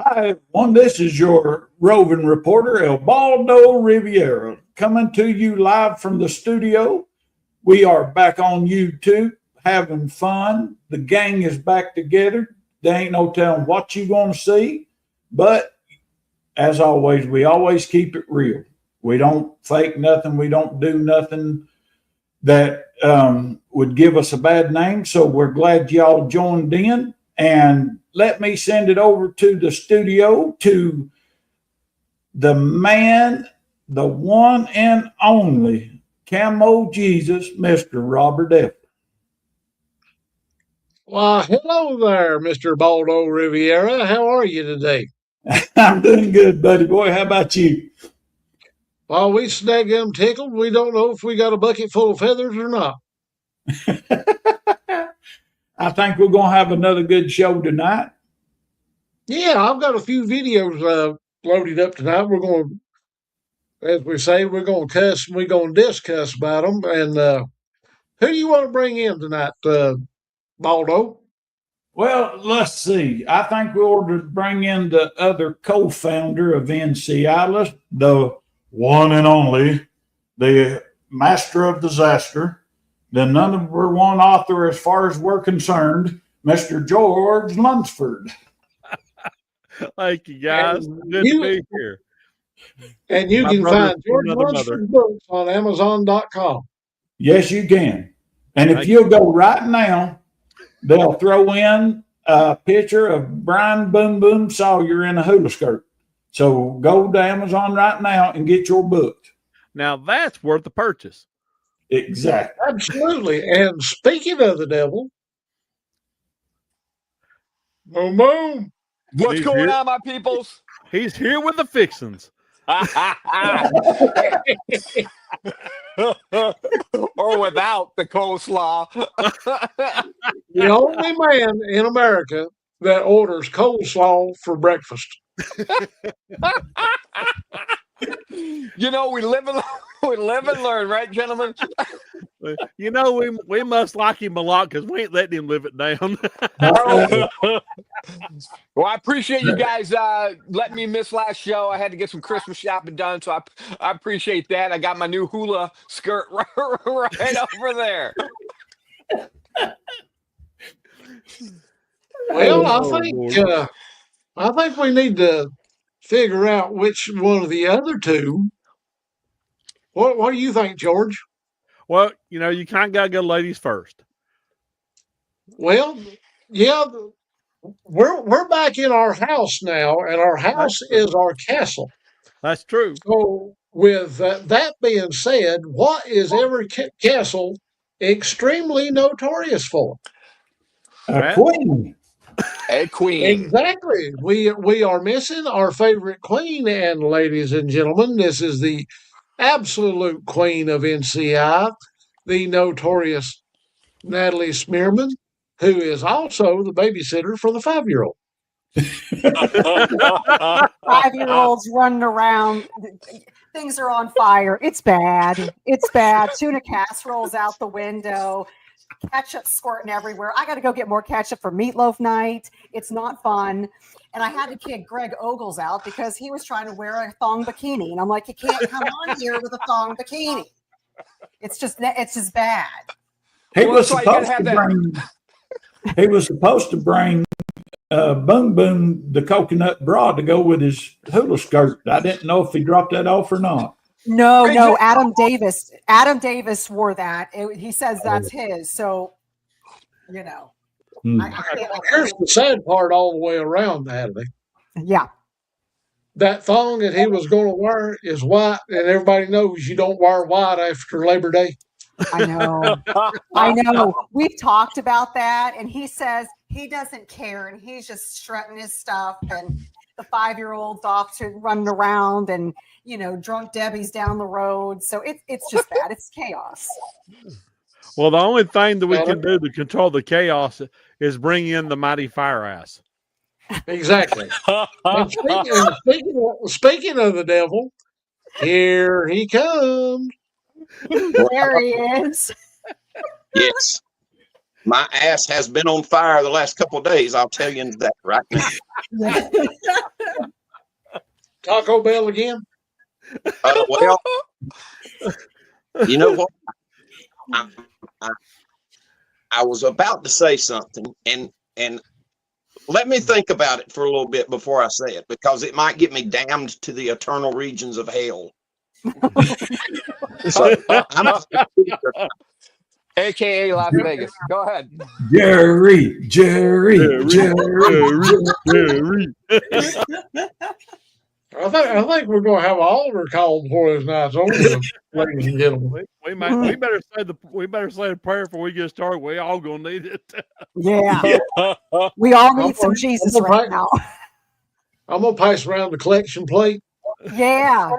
Hi, everyone. This is your roving reporter, El Baldo Riviera, coming to you live from the studio. We are back on YouTube having fun. The gang is back together. There ain't no telling what you're going to see, but as always, we always keep it real. We don't fake nothing. We don't do nothing that would give us a bad name. So we're glad y'all joined in. And let me send it over to the studio to the man, the one and only Camo Jesus, Mr. Robert F. Well, hello there, Mr. Baldo Riviera. How are you today? I'm doing good, buddy boy. How about you? Well, we snag them tickled. We don't know if we got a bucket full of feathers or not. I think we're going to have another good show tonight. Yeah, I've got a few videos loaded up tonight. We're going to, as we say, we're going to cuss and we're going to discuss about them. And who do you want to bring in tonight, Baldo? Well, let's see. I think we ought to bring in the other co-founder of NCI, the one and only, the master of disaster, the number one author as far as we're concerned, Mr. George Lunsford. Thank you, guys. Good to be here. And you can find George Lunsford books on Amazon.com. Yes, you can. And if you'll go right now, they'll throw in a picture of Brian Boom Boom Sawyer in a hula skirt. So go to Amazon right now and get your book. Now that's worth the purchase. Exactly. Absolutely. And speaking of the devil, boom, boom. What's going on, my peoples? He's here with the fixins. Or without the coleslaw. The only man in America that orders coleslaw for breakfast. You know, we live and learn, right, gentlemen? You know, we must like him a lot because we ain't letting him live it down. Well, I appreciate you guys letting me miss last show. I had to get some Christmas shopping done, so I appreciate that. I got my new hula skirt right over there. Well, I think we need to figure out which one of the other two. What do you think, George? Well, you know, you kind of got to go ladies first. Well, yeah, we're back in our house now, and our house is our castle. That's true. So, with that being said, what is every castle extremely notorious for? A queen. A queen. Exactly. We are missing our favorite queen, and ladies and gentlemen, this is the absolute queen of NCI, the notorious Natalie Smearman, who is also the babysitter for the 5-year-old. 5-year-olds running around. Things are on fire. It's bad. It's bad. Tuna casseroles out the window. Ketchup squirting everywhere. I got to go get more ketchup for meatloaf night. It's not fun. And I had to kick Greg Ogles out because he was trying to wear a thong bikini. And I'm like, you can't come on here with a thong bikini. It's just bad. He was supposed to bring Boom Boom the coconut bra to go with his hula skirt. I didn't know if he dropped that off or not. No, Adam Davis. Adam Davis wore that. He says that's his. So, you know. Here's the sad part all the way around, Natalie. Yeah. That thong that he was going to wear is white, and everybody knows you don't wear white after Labor Day. I know. We've talked about that, and he says he doesn't care, and he's just strutting his stuff, and the 5-year-old's off to running around, and you know, drunk Debbie's down the road. So it's just bad. It's chaos. Well, the only thing that we can do to control the chaos is bring in the mighty fire ass. Exactly. And speaking of the devil, here he comes. There he is. Yes. My ass has been on fire the last couple of days. I'll tell you that right now. Taco Bell again? Well, you know what? I, I, I was about to say something, and let me think about it for a little bit before I say it, because it might get me damned to the eternal regions of hell. So I'm AKA Las Vegas. Go ahead. Jerry. I think we're going to have an altar call before this night's over, ladies and gentlemen. We better say the prayer before we get started. We all gonna need it. Yeah. We all need some Jesus right now. I'm gonna pass around the collection plate. Yeah.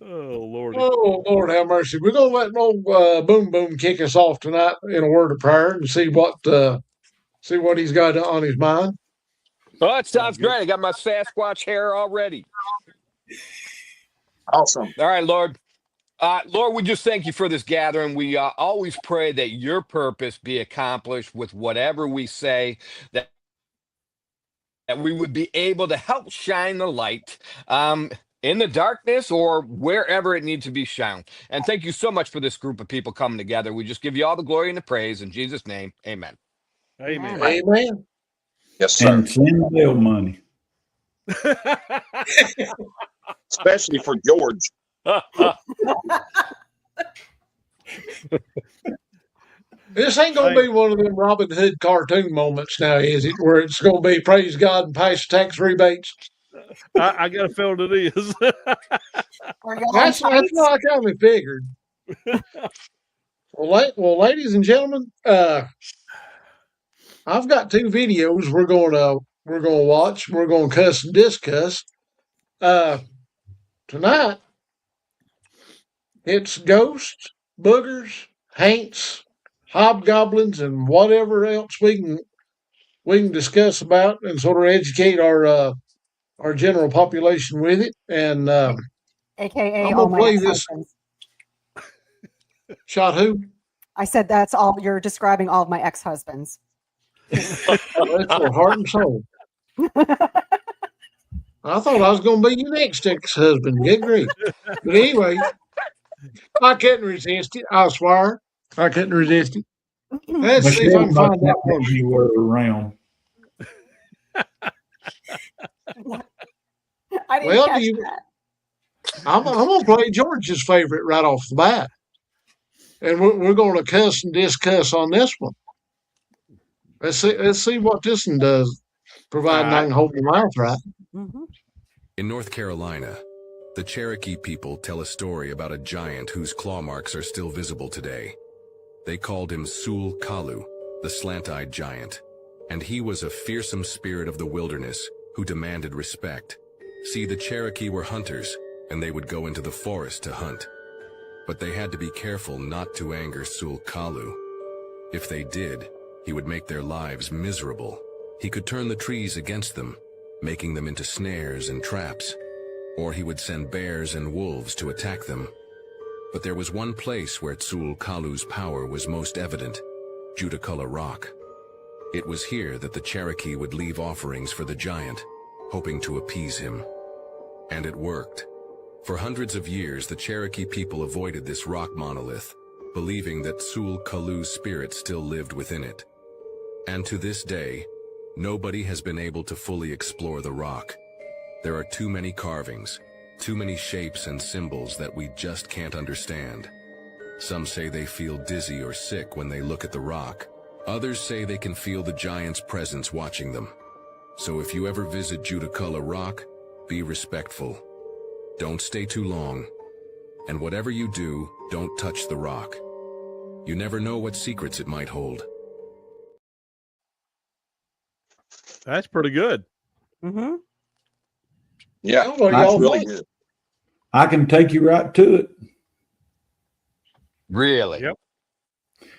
Oh Lord. Oh Lord, have mercy. We're gonna let old Boom Boom kick us off tonight in a word of prayer and see what he's got on his mind. Oh, it sounds great. I got my Sasquatch hair already. awesome. All right, Lord. Lord, we just thank you for this gathering. We always pray that your purpose be accomplished with whatever we say, that we would be able to help shine the light in the darkness or wherever it needs to be shown. And thank you so much for this group of people coming together. We just give you all the glory and the praise in Jesus' name. Amen. Amen. Amen. Yes, sir. And send bill money. Especially for George. This ain't gonna be one of them Robin Hood cartoon moments now, is it? Where it's gonna be praise God and pass tax rebates. I got a feeling it is. That's what I kind of figured. Well, ladies and gentlemen, I've got 2 videos we're gonna watch. We're gonna cuss and discuss. Tonight, it's ghosts, boogers, haints, hobgoblins, and whatever else we can discuss about and sort of educate our general population with it. And AKA I'm all gonna my play this. ex-husbands. Shot who? I said that's all you're describing all of my ex-husbands. That's for heart and soul. I thought I was going to be your next ex-husband. Good grief. But anyway, I couldn't resist it. I swear. I couldn't resist it. Let's see if I can find that one. You were around. I didn't Well, catch that. I'm going to play George's favorite right off the bat. And we're going to cuss and discuss on this one. Let's see what this one does, providing I can hold my mouth right. Mm-hmm. In North Carolina, the Cherokee people tell a story about a giant whose claw marks are still visible today. They called him Sul Kalu, the slant-eyed giant, and he was a fearsome spirit of the wilderness who demanded respect. See, the Cherokee were hunters, and they would go into the forest to hunt. But they had to be careful not to anger Sul Kalu. If they did, he would make their lives miserable. He could turn the trees against them, making them into snares and traps, or he would send bears and wolves to attack them. But there was one place where Sul Kalu's power was most evident, Judaculla Rock. It was here that the Cherokee would leave offerings for the giant, hoping to appease him. And it worked. For hundreds of years, the Cherokee people avoided this rock monolith, believing that Sul Kalu's spirit still lived within it. And to this day, nobody has been able to fully explore the rock. There are too many carvings, too many shapes and symbols that we just can't understand. Some say they feel dizzy or sick when they look at the rock. Others say they can feel the giant's presence watching them. So if you ever visit Judaculla Rock, be respectful. Don't stay too long. And whatever you do, don't touch the rock. You never know what secrets it might hold. That's pretty good. Mm-hmm. Yeah, What do y'all really think? good. I can take you right to it. Really? Yep.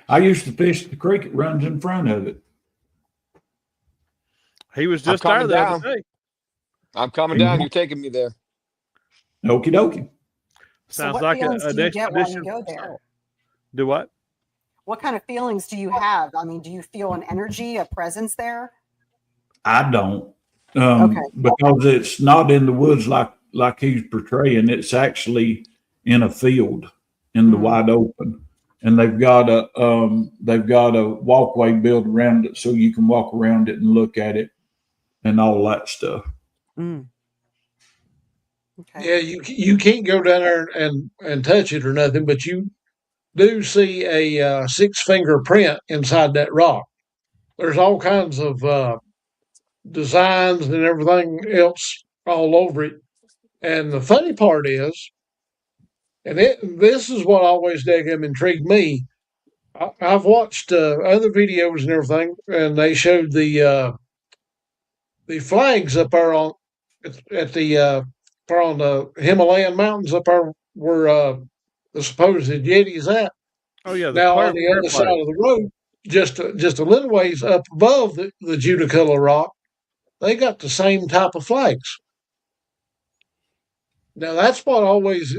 I used to fish the creek that runs in front of it. He was just there the other day. I'm coming down. You're taking me there. Okie dokie. So Sounds what like feelings an do you get when you expedition. go there? Do what? What kind of feelings do you have? I mean, do you feel an energy, a presence there? I don't. Okay. because it's not in the woods like he's portraying. It's actually in a field in the wide open, and they've got a walkway built around it so you can walk around it and look at it and all that stuff. Mm. Okay. Yeah, you can't go down there and touch it or nothing, but you do see a 6 finger print inside that rock. There's all kinds of designs and everything else all over it. And the funny part is, this is what always daggum intrigued me. I've watched other videos and everything, and they showed the flags up there at the up on the Himalayan mountains up there where the supposed Yeti's at. Oh yeah, the Now prayer, on the prayer other flag. side of the road, just a little ways up above the Judiculla rock, they got the same type of flags. Now that's what always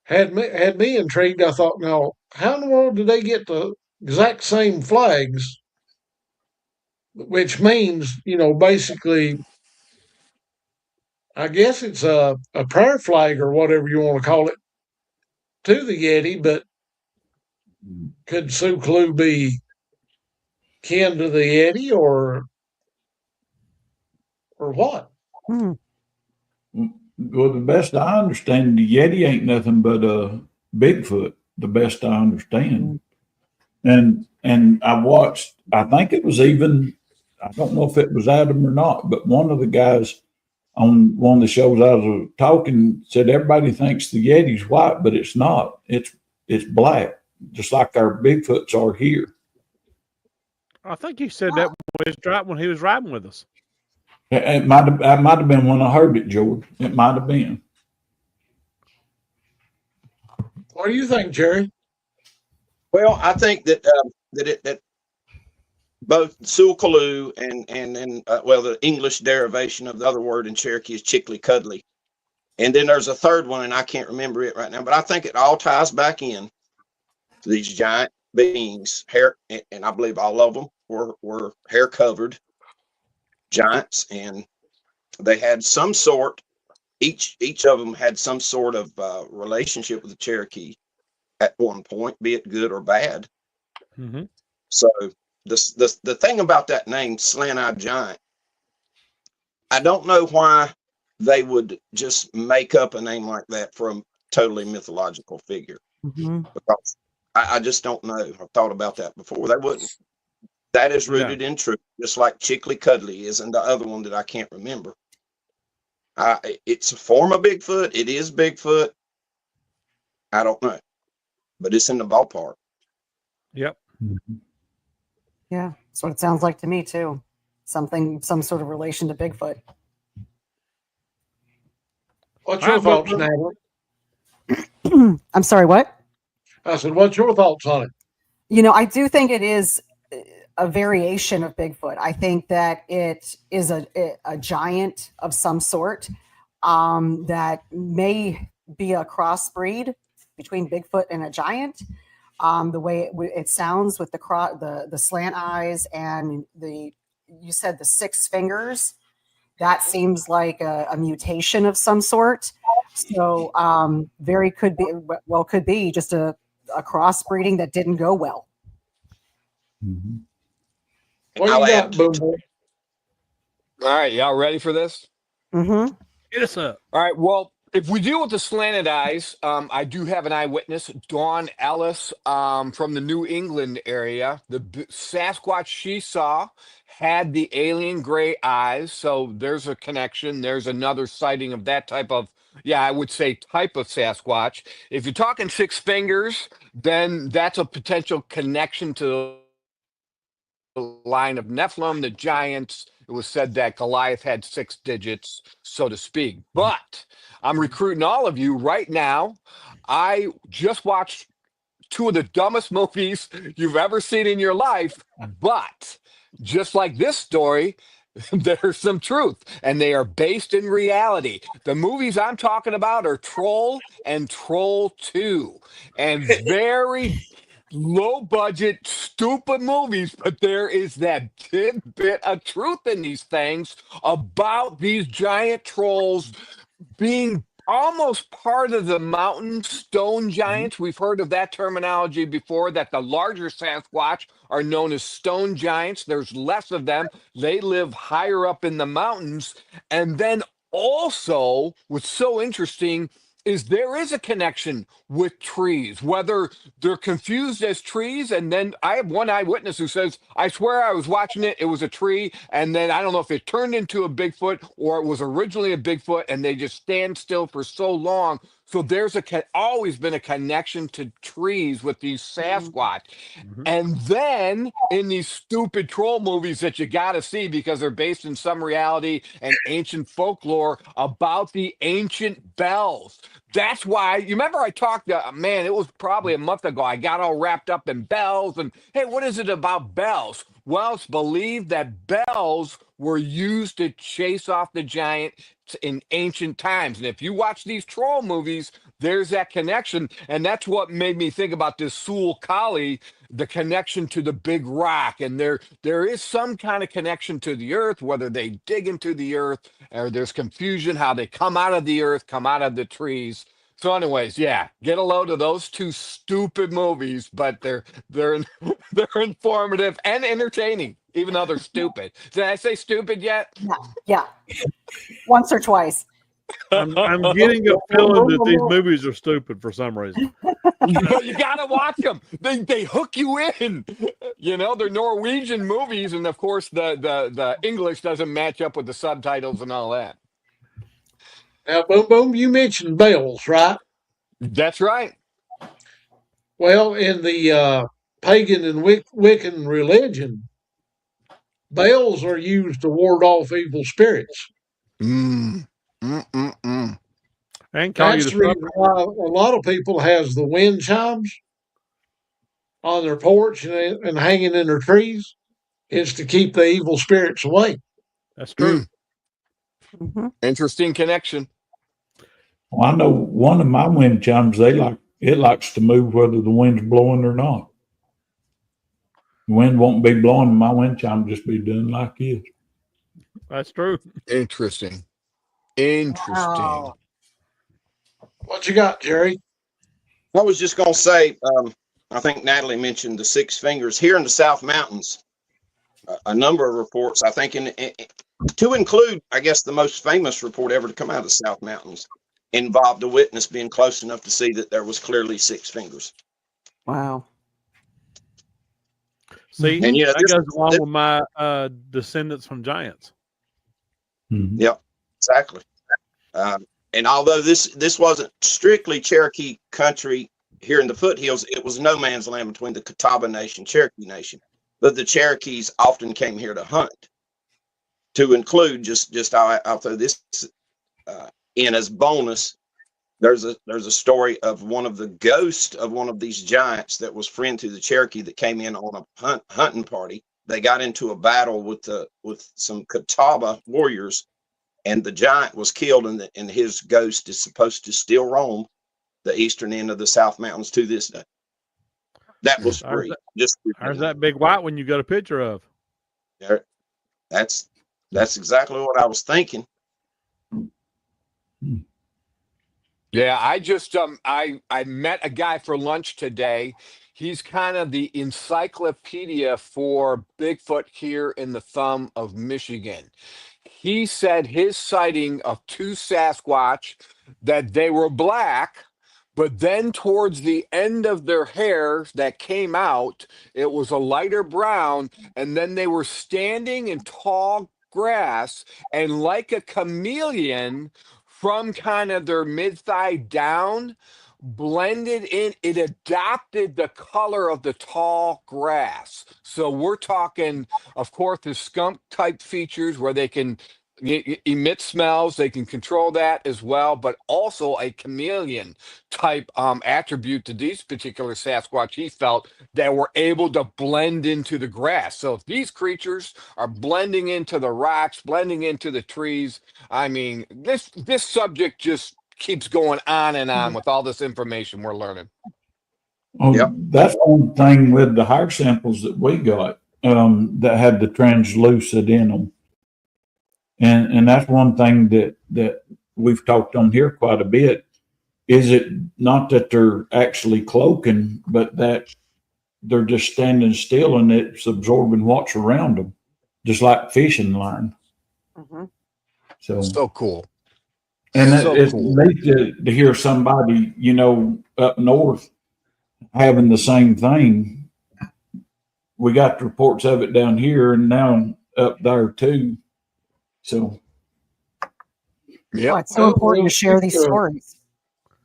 had me intrigued. I thought, now how in the world did they get the exact same flags? Which means, basically, I guess it's a prayer flag or whatever you want to call it to the Yeti, but could Suklu be kin to the Yeti or what? Mm. Well, the best I understand, the Yeti ain't nothing but a Bigfoot. The best I understand, and I watched. I think it was even. I don't know if it was Adam or not, but one of the guys on one of the shows I was talking said everybody thinks the Yeti's white, but it's not. It's black, just like our Bigfoots are here. I think he said that when he was riding with us. It might have been when I heard it, George. It might have been. What do you think, Jerry? Well, I think that both Sulkaloo and well, the English derivation of the other word in Cherokee is chickly cuddly, and then there's a third one, and I can't remember it right now. But I think it all ties back in to these giant beings, hair, and I believe all of them were hair covered giants, and they had some sort. Each of them had some sort of relationship with the Cherokee at one point, be it good or bad. Mm-hmm. So the thing about that name, Slant-Eyed Giant, I don't know why they would just make up a name like that for a totally mythological figure. Mm-hmm. Because I just don't know. I've thought about that before. They wouldn't. That is rooted in truth, just like Chickly Cuddly is, and the other one that I can't remember. It's a form of Bigfoot. It is Bigfoot. I don't know, but it's in the ballpark. Yep. Yeah, that's what it sounds like to me too. Some sort of relation to Bigfoot. What's your thoughts, Natalie? I'm sorry, what? I said, what's your thoughts on it? I do think it is a variation of Bigfoot. I think that it is a giant of some sort that may be a crossbreed between Bigfoot and a giant. The way it sounds with the slant eyes and you said the 6 fingers, that seems like a mutation of some sort. So could be just a crossbreeding that didn't go well. Mm-hmm. What do you got, Boom Boy? All right, y'all ready for this? Mm-hmm. Get us up. All right. Well, if we deal with the slanted eyes, I do have an eyewitness, Dawn Ellis, from the New England area. The Sasquatch she saw had the alien gray eyes, so there's a connection. There's another sighting of that type of, I would say type of Sasquatch. If you're talking 6 fingers, then that's a potential connection to the line of Nephilim, the giants. It was said that Goliath had 6 digits, so to speak. But I'm recruiting all of you right now. I just watched 2 of the dumbest movies you've ever seen in your life, but just like this story, there's some truth, and they are based in reality. The movies I'm talking about are Troll and Troll 2, and very low budget, stupid movies, but there is that tidbit of truth in these things about these giant trolls being almost part of the mountain stone giants. We've heard of that terminology before, that the larger Sasquatch are known as stone giants. There's less of them. They live higher up in the mountains. And then also, what's so interesting is there is a connection with trees, whether they're confused as trees. And then I have one eyewitness who says, I swear I was watching it, it was a tree. And then I don't know if it turned into a Bigfoot or it was originally a Bigfoot and they just stand still for so long. So there's always been a connection to trees with these Sasquatch. And then in these stupid troll movies that you got to see because they're based in some reality and ancient folklore about the ancient bells. That's why, you remember I talked, man, it was probably a month ago. I got all wrapped up in bells and, hey, what is it about bells? Well, it's believed that bells were used to chase off the giant in ancient times. And if you watch these troll movies, there's that connection. And that's what made me think about this Sul Kali, the connection to the big rock. And there is some kind of connection to the earth, whether they dig into the earth or there's confusion how they come out of the earth, come out of the trees. So anyways, yeah, get a load of those two stupid movies, but they're they're informative and entertaining, even though they're stupid. Did I say stupid yet? Yeah. Once or twice. I'm getting a feeling that these movies are stupid for some reason. You gotta watch them. They hook you in. You know, they're Norwegian movies, and of course the English doesn't match up with the subtitles and all that. Now, Boom Boom, you mentioned bells, right? That's right. Well, in the pagan and Wiccan religion, bells are used to ward off evil spirits. And call you That's the reason why a lot of people has the wind chimes on their porch and hanging in their trees. Is to keep the evil spirits away. That's true. Interesting connection. Well, I know one of my wind chimes, it likes to move whether the wind's blowing or not. The wind won't be blowing, my wind chime just be doing like this. That's true. Interesting. Wow. What you got, Jerry? I was just going to say, I think Natalie mentioned the 6 fingers here in the South Mountains. A number of reports, I think, to include, I guess, the most famous report ever to come out of the South Mountains, involved a witness being close enough to see that there was clearly 6 fingers. Wow. See, and you know, that goes along with my descendants from giants. Yep, exactly. And although this wasn't strictly Cherokee country here in the foothills, it was no man's land between the Catawba Nation, Cherokee Nation. But the Cherokees often came here to hunt. To include, I'll throw this in as bonus. There's a story of one of the ghosts of one of these giants that was friend to the Cherokee that came in on a hunting party. They got into a battle with some Catawba warriors, and the giant was killed, and his ghost is supposed to still roam the eastern end of the South Mountains to this day. That was free. There's that big white one you got a picture of. There, that's exactly what I was thinking. Yeah, I just I met a guy for lunch today. He's kind of the encyclopedia for Bigfoot here in the thumb of Michigan. He said his sighting of 2 Sasquatch, that they were black, but then towards the end of their hair that came out, it was a lighter brown, and then they were standing in tall grass, and like a chameleon from kind of their mid-thigh down, blended in, it adopted the color of the tall grass. So we're talking, of course, the skunk type features where they can emit smells, they can control that as well, but also a chameleon type attribute to these particular Sasquatch. He felt that were able to blend into the grass. So if these creatures are blending into the rocks, blending into the trees, I mean, this subject just keeps going on and on with all this information we're learning. Oh, Yep. that's one thing with the hair samples that we got, that had the translucid in them. And that's one thing that we've talked on here quite a bit. Is it not that they're actually cloaking, but that they're just standing still and it's absorbing what's around them, just like fishing line. Mhm. So cool. And So it's cool. neat to hear somebody, up north having the same thing. We got reports of it down here and now up there too. So, Oh, Yep. it's so important to share these stories.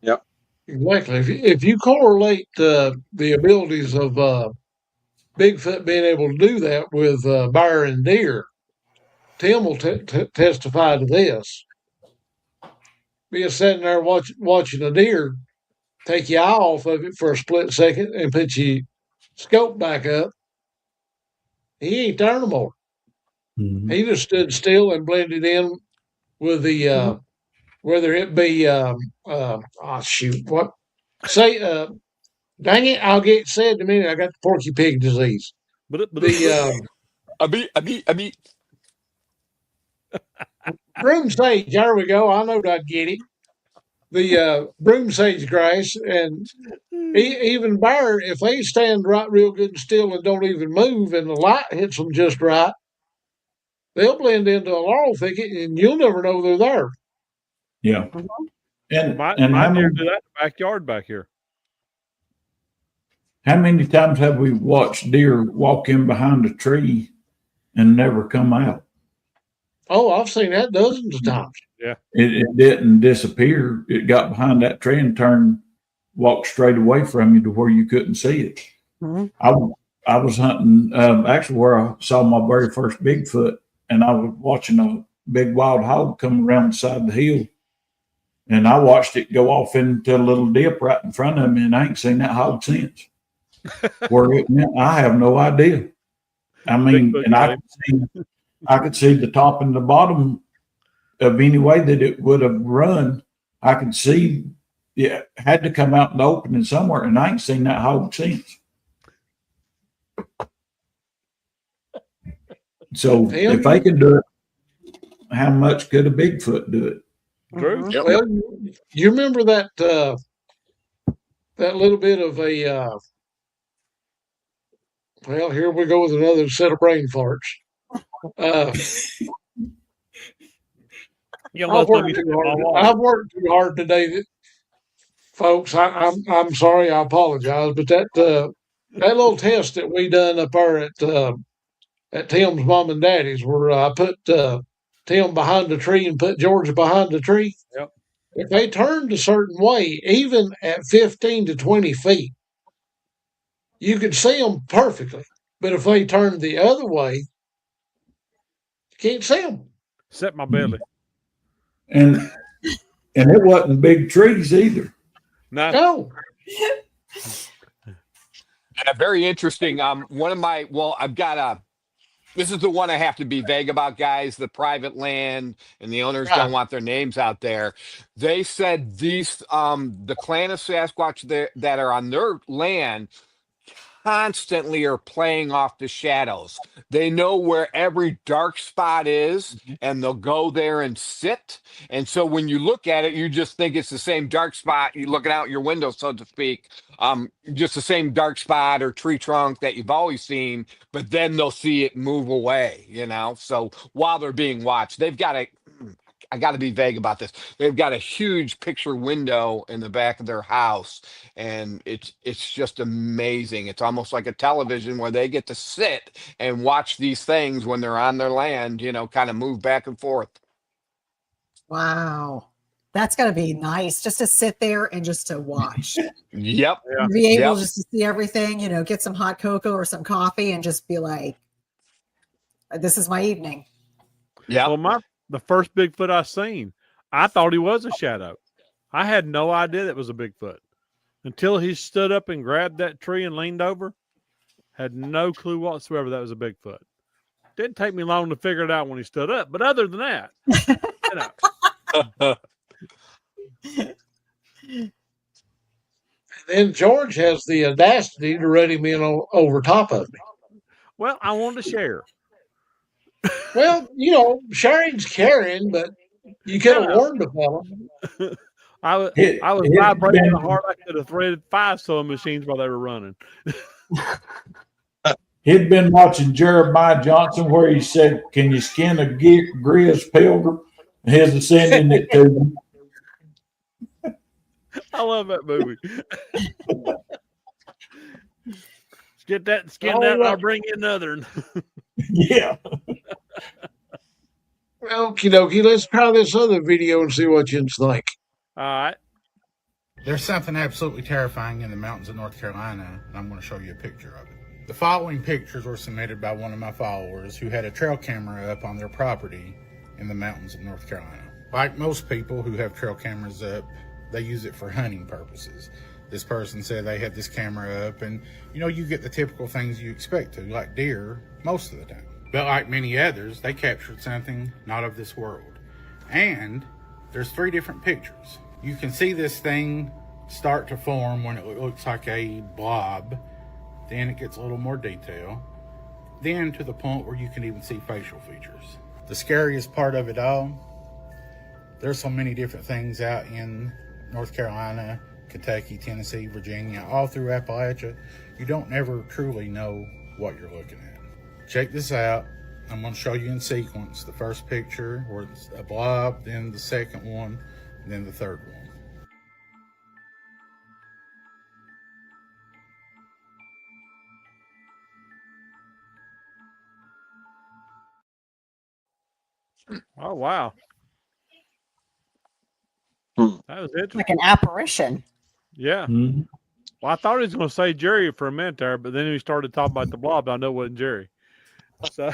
Yep. Exactly. If you correlate the abilities of Bigfoot being able to do that with bear and deer, Tim will testify to this. Be sitting there watching a deer, take your eye off of it for a split second and put your scope back up. He ain't there no more. He just stood still and blended in with the whether it be what say dang it, I'll get said in a minute. I got the porky pig disease. The I mean, broom sage, there we go. I know I'd get it. The broom sage grass and even bear, if they stand right real good and still and don't even move and the light hits them just right, they'll blend into a laurel thicket and you'll never know they're there. yeah. Mhm. And, my and how deer many, do that in the backyard back here. how many times have we watched deer walk in behind a tree and never come out? Oh, I've seen that dozens of times. It didn't disappear. It got behind that tree and turned, walked straight away from you to where you couldn't see it. Mhm. I was hunting, actually where I saw my very first Bigfoot, and I was watching a big wild hog come around the side of the hill. And I watched it go off into a little dip right in front of me, and I ain't seen that hog since. Where it went, I have no idea. I mean, Bigfoot and got him. I could see the top and the bottom of any way that it would have run. I could see it had to come out in the opening somewhere, and I ain't seen that hog since. So if they can do it, how much could a Bigfoot do it? True. Mhm. Yep. Well, you remember that that little bit of a well, here we go with another set of brain farts. Uh, You let them use my water. I've worked too hard today, folks. I'm sorry. I apologize, but that little test that we done up there at Tim's mom and daddy's, where I put Tim behind the tree and put George behind the tree. Yep. If they turned a certain way, even at 15 to 20 feet, you could see them perfectly. But if they turned the other way, you can't see them. Set my belly. And it wasn't big trees either. No. No. very interesting. One of my, well, I've got a, this is the one I have to be vague about, guys. The private land and the owners don't want their names out there. They said these, the clan of Sasquatch that are on their land constantly are playing off the shadows. They know where every dark spot is, and they'll go there and sit. And so when you look at it, you just think it's the same dark spot. You're looking out your window, so to speak, just the same dark spot or tree trunk that you've always seen. But then they'll see it move away. So while they're being watched, they've got a. I got to be vague about this. They've got a huge picture window in the back of their house, and it's just amazing. It's almost like a television where they get to sit and watch these things when they're on their land, kind of move back and forth. Wow. That's got to be nice just to sit there and just to watch. Yep. Yeah. Be able Yep. just to see everything, get some hot cocoa or some coffee and just be like, this is my evening. Yeah. Well, the first Bigfoot I seen, I thought he was a shadow. I had no idea that was a Bigfoot until he stood up and grabbed that tree and leaned over. Had no clue whatsoever that was a Bigfoot. Didn't take me long to figure it out when he stood up, but other than that, Then George has the audacity to let him in over top of me. Well, I wanted to share. Well, sharing's caring, but you could have warned the fella. I was It vibrating been- so hard I could have threaded 5 sewing machines while they were running. He'd been watching Jeremiah Johnson where he said, "Can you skin a Griz pilgrim?" He's sending it to him. I love that movie. Get that skin Oh, out, and I'll look. bring you another. Yeah. Okie dokie, let's try this other video and see what you think. All right. There's something absolutely terrifying in the mountains of North Carolina, and I'm going to show you a picture of it. The following pictures were submitted by one of my followers who had a trail camera up on their property in the mountains of North Carolina. Like most people who have trail cameras up, they use it for hunting purposes. This person said they had this camera up, and you get the typical things you expect to, like deer, most of the time. But like many others, they captured something not of this world. And there's 3 different pictures. You can see this thing start to form when it looks like a blob. Then it gets a little more detail. Then to the point where you can even see facial features. The scariest part of it all, there's so many different things out in North Carolina, Kentucky, Tennessee, Virginia, all through Appalachia. You don't ever truly know what you're looking at. Check this out. I'm going to show you in sequence the first picture where it's a blob, then the second one, and then the third one. Oh, wow. Hmm. That was interesting. Like an apparition. Yeah. Mm-hmm. Well, I thought he was going to say Jerry for a minute there, but then he started talking about the blob. I know it wasn't Jerry. So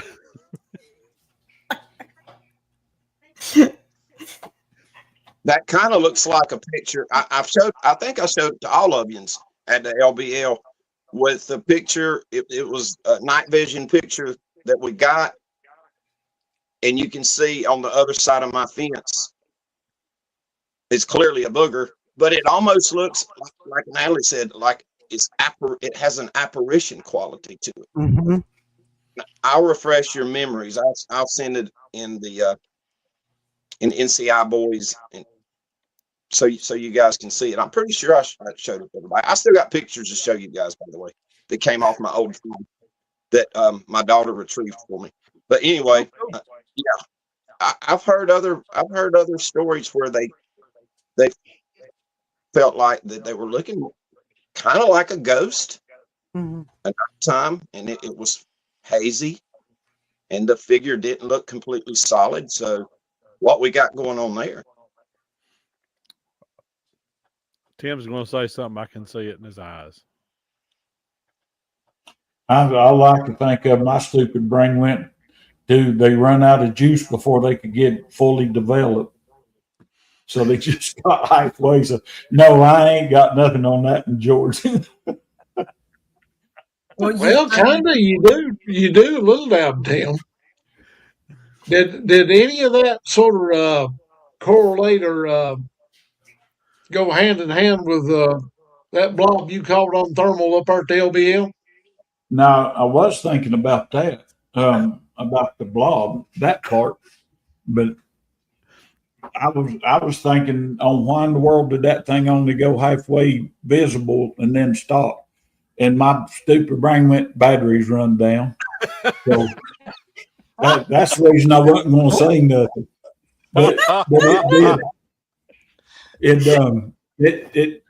That kind of looks like a picture. I think I showed it to all of you at the LBL with the picture. It was a night vision picture that we got. And you can see on the other side of my fence, it's clearly a booger, but it almost looks like Natalie said, like it has an apparition quality to it. Mm-hmm. I'll refresh your memories. I'll send it in the in NCI boys, and so you guys can see it. I'm pretty sure I showed it to everybody. I still got pictures to show you guys, by the way, that came off my old phone that my daughter retrieved for me. But anyway, yeah, I've heard other stories where they felt like that they were looking kind of like a ghost Mm-hmm. at that time, and it was hazy, and the figure didn't look completely solid. So, what we got going on there? Tim's going to say something. I can see it in his eyes. I like to think of my stupid brain went to they run out of juice before they could get fully developed. So they just got halfway. So no, I ain't got nothing on that in Georgia. Well, kind of. You do a little dab, Tim. Did any of that sort of correlate or go hand in hand with that blob you caught on thermal up at the LBL? Now I was thinking about that, about the blob, that part, but I was thinking on why in the world did that thing only go halfway visible and then stop? And my stupid brain went, batteries run down. So that's the reason I wasn't going to say nothing. But it did.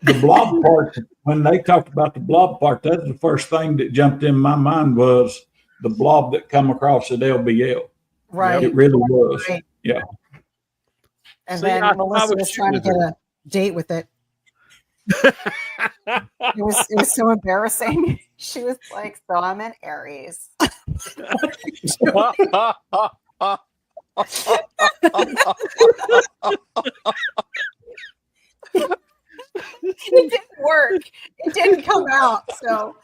The blob part, when they talked about the blob part, that's the first thing that jumped in my mind was the blob that come across at LBL. Right. It really was. Right. Yeah. And See, then I Melissa was was trying to shooting get a date with it. It was so embarrassing. She was like, "So I'm an Aries." It didn't work. It didn't come out. So,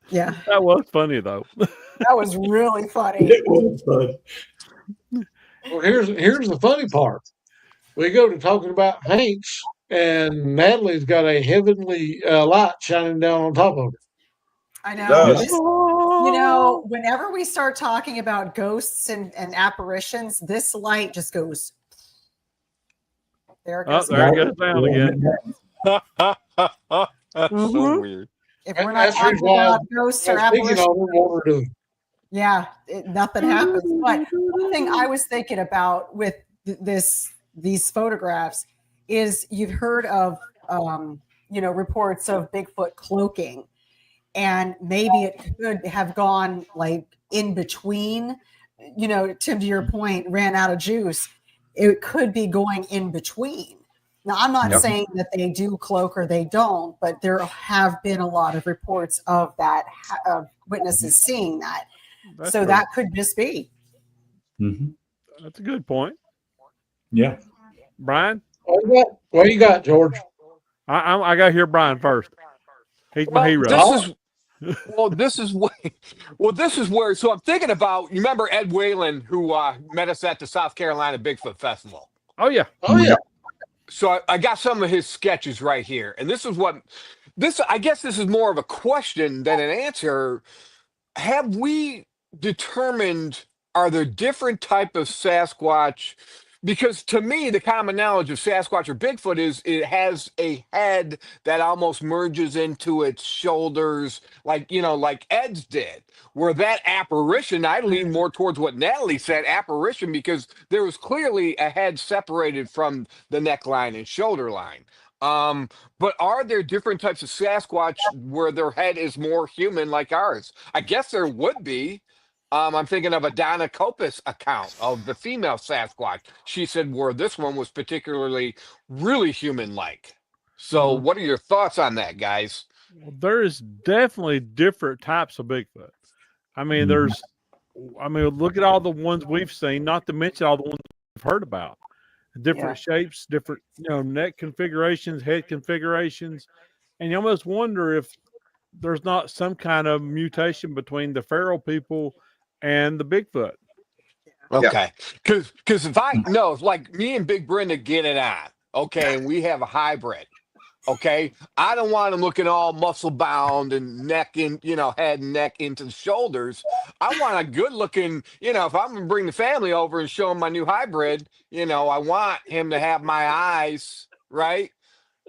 yeah, That was funny, though. that was really funny. It was fun. Well, here's the funny part. We go to talking about Hanks, and Natalie's got a heavenly light shining down on top of her. I It know. does. This, you know, whenever we start talking about ghosts and apparitions, this light just goes. There it Oh, goes. there it goes down again. That's so Mhm. weird. If we're not That's the talking reason why about ghosts or speaking apparitions, of her, want her to. yeah, nothing happens. But one thing I was thinking about with these photographs is you've heard of reports of Bigfoot cloaking, and maybe it could have gone like in between. Tim, to your point, ran out of juice. It could be going in between. Now, I'm not Yep. saying that they do cloak or they don't, but there have been a lot of reports of that, of witnesses seeing that. That's So true. that could just be. Mhm. That's a good point. Yeah. Brian, What you got, George? I got to hear Brian first. He's my hero. This is where. So I'm thinking about. You remember Ed Whalen, who met us at the South Carolina Bigfoot Festival? Oh yeah. Oh yeah. So I got some of his sketches right here, and I guess this is more of a question than an answer. Have we determined, are there different type of Sasquatch? Because to me, the common knowledge of Sasquatch or Bigfoot is it has a head that almost merges into its shoulders, like Ed's did. Where that apparition, I lean more towards what Natalie said, apparition, because there was clearly a head separated from the neckline and shoulder line. But are there different types of Sasquatch where their head is more human like ours? I guess there would be. I'm thinking of a Donna Copus account of the female Sasquatch. She said where this one was particularly really human-like. So what are your thoughts on that, guys? Well, there is definitely different types of Bigfoot. I mean, look at all the ones we've seen, not to mention all the ones we've heard about. Different shapes, different, neck configurations, head configurations. And you almost wonder if there's not some kind of mutation between the feral people and the Bigfoot. Okay. Because if like me and Big Brenda get it on, okay, and we have a hybrid, okay, I don't want him looking all muscle bound and neck in, head and neck into the shoulders. I want a good looking, if I'm going to bring the family over and show him my new hybrid, I want him to have my eyes, right?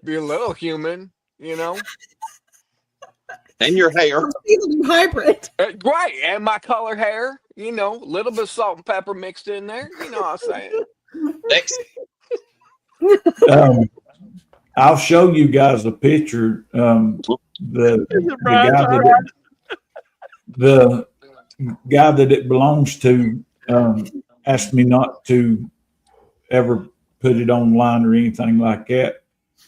Be a little human, And your hair. Hybrid. Right. And my color hair, a little bit of salt and pepper mixed in there. You know what I'm saying? Next. I'll show you guys a picture. The guy that it belongs to asked me not to ever put it online or anything like that.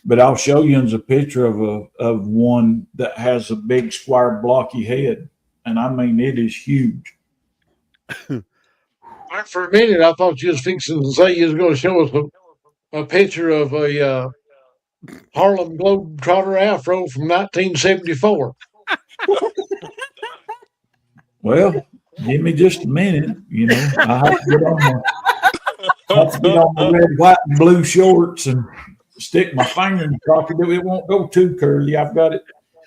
But I'll show you a picture of one that has a big square blocky head, and I mean it is huge. For a minute, I thought you was fixing to say you was going to show us a picture of a Harlem Globetrotter afro from 1974. Well, give me just a minute. I have to get on my red, white, and blue shorts and stick my finger in the pocket. It won't go too curly. I've got it.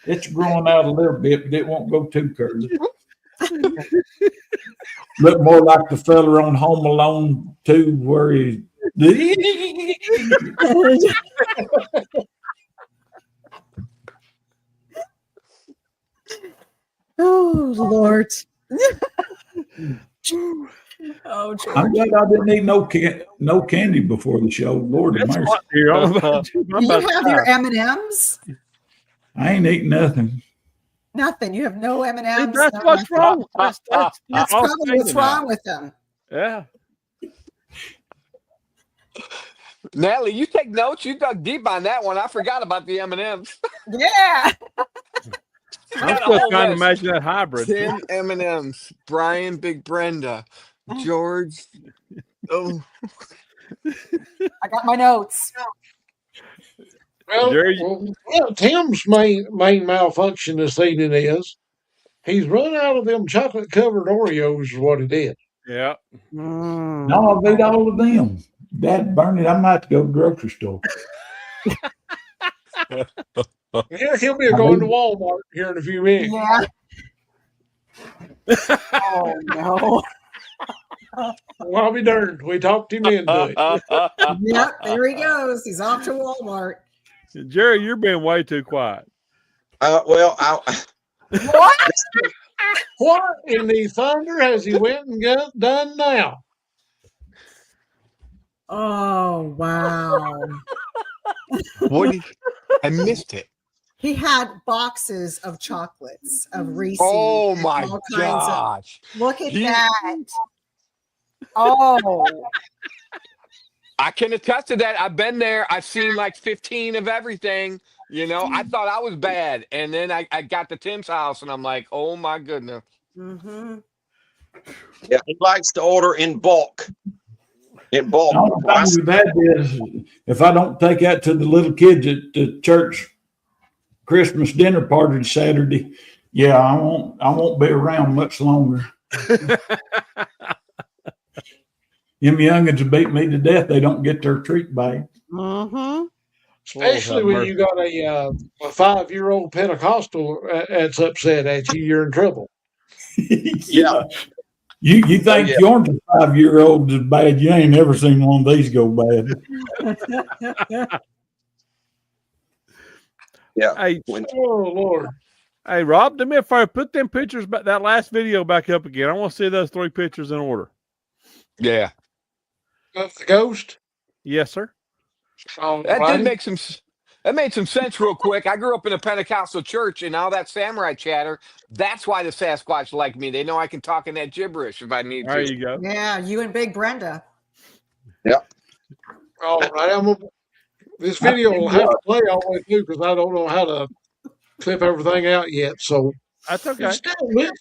It's growing out a little bit, but it won't go too curly. Look more like the fella on Home Alone 2 where he. Oh, Lord. Oh, I'm glad I didn't eat no candy before the show. Lord have mercy. Do you have your M&Ms? I ain't eating nothing. Nothing. You have no M&Ms. That's what's wrong. That's probably what's wrong with them. Yeah. Natalie, you take notes. You dug deep on that one. I forgot about the M&Ms. Yeah. I'm still trying to imagine that hybrid. Tim M&Ms, Brian, Big Brenda, George. Oh, I got my notes. Well, Tim's main malfunction this evening is he's run out of them chocolate covered Oreos. Is what he did. Yeah. No, I've ate all of them. Dad, burn it. I might have to go to the grocery store. Yeah, he'll be going to Walmart here in a few minutes. Yeah. Oh no. Well, I'll be darned. We talked him into it. Yep, there he goes. He's off to Walmart. Jerry, you're being way too quiet. Well, What? What in the thunder has he went and done now? Oh wow. What? I missed it. He had boxes of chocolates, of Reese's. Oh and my all kinds of- gosh. Look at He- that. Oh. I can attest to that. I've been there. I've seen like 15 of everything. You know, I thought I was bad. And then I got to Tim's house and I'm like, oh my goodness. Mm-hmm. yeah, he likes to order in bulk. In bulk. The only thing with that is, if I don't take that to the little kids at the church Christmas dinner party Saturday, yeah, I won't be around much longer. Them youngins will beat me to death. They don't get their treat back. Mm-hmm. Especially when you got a 5-year-old Pentecostal that's upset at you, you're in trouble. Yeah. You think yours a 5-year-old is bad? You ain't never seen one of these go bad. Yeah. Hey, Oh, Lord. hey, Rob, do me a favor. Put them pictures, that last video back up again. I want to see those 3 pictures in order. Yeah. Of the ghost? Yes, sir. That did make that made some sense real quick. I grew up in a Pentecostal church and all that samurai chatter. That's why the Sasquatch like me. They know I can talk in that gibberish if I need There to. you go. Yeah, you and Big Brenda. All right. This video will have to play all the way through because I don't know how to clip everything out yet. So That's okay.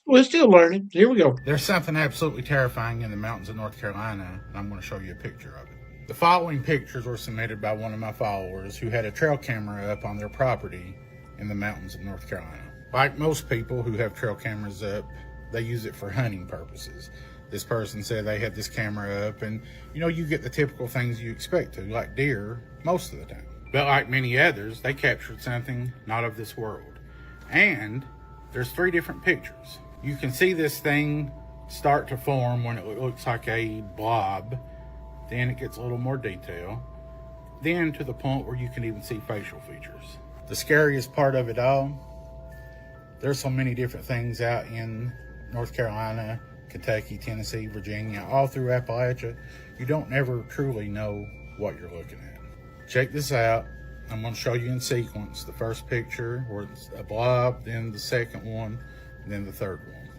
we're still learning. Here we go. There's something absolutely terrifying in the mountains of North Carolina, and I'm going to show you a picture of it. The following pictures were submitted by one of my followers who had a trail camera up on their property in the mountains of North Carolina. Like most people who have trail cameras up, they use it for hunting purposes. This person said they had this camera up and, you get the typical things you expect to, like deer, most of the time. But like many others, they captured something not of this world. And there's 3 different pictures. You can see this thing start to form when it looks like a blob. Then it gets a little more detail. Then to the point where you can even see facial features. The scariest part of it all, there's so many different things out in North Carolina, Kentucky, Tennessee, Virginia, all through Appalachia. You don't ever truly know what you're looking at. Check this out. I'm going to show you in sequence. The first picture where it's a blob, then the second one, and then the third one.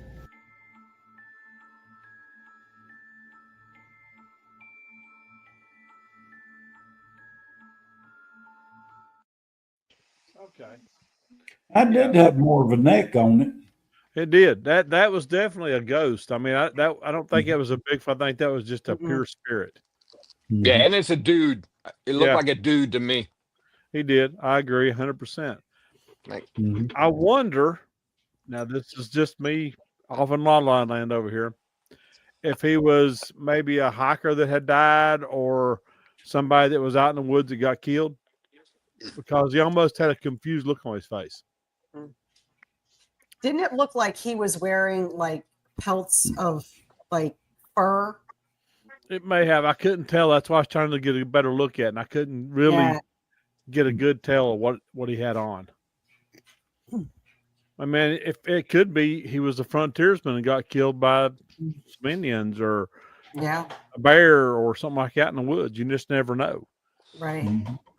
Okay. I did have more of a neck on it. It did. That was definitely a ghost. I mean, I don't think it was a Bigfoot. I think that was just a pure spirit. Yeah, and it's a dude. It looked Yeah. like a dude to me. He did. I agree 100%. Mhm. I wonder, now this is just me off in La La Land over here, if he was maybe a hiker that had died or somebody that was out in the woods that got killed, because he almost had a confused look on his face. Didn't it look like he was wearing like pelts of like fur? It may have. I couldn't tell. That's why I was trying to get a better look at it, and I couldn't really get a good tell of what he had on. I mean, if it could be he was a frontiersman and got killed by some Indians or Yeah, a bear or something like that in the woods. You just never know. right.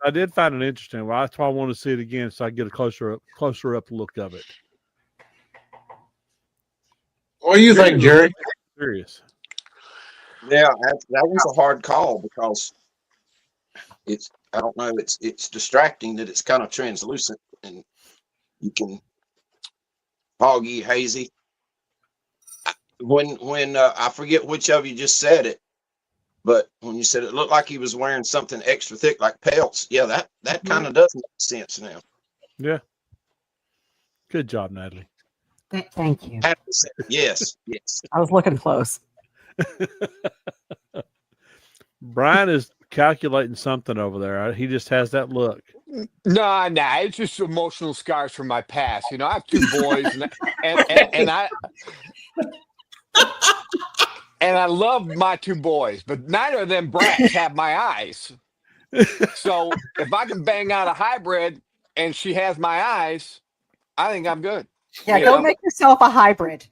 I did find it interesting. Well, that's why I wanted to see it again so I get a closer up look of it. What do you think, Jerry? Serious. Yeah, that was a hard call because I don't know, it's distracting that it's kind of translucent and you can foggy, hazy. When I forget which of you just said it, but when you said it looked like he was wearing something extra thick like pelts, yeah, that kind of does make sense now. Yeah. Good job, Natalie. Thank you. Yes. I was looking close. Brian is calculating something over there. He just has that look. No, nah, it's just emotional scars from my past. I have two boys, and I love my two boys, but neither of them brats have my eyes. So if I can bang out a hybrid and she has my eyes, I think I'm good. Yeah, You go know, make yourself a hybrid.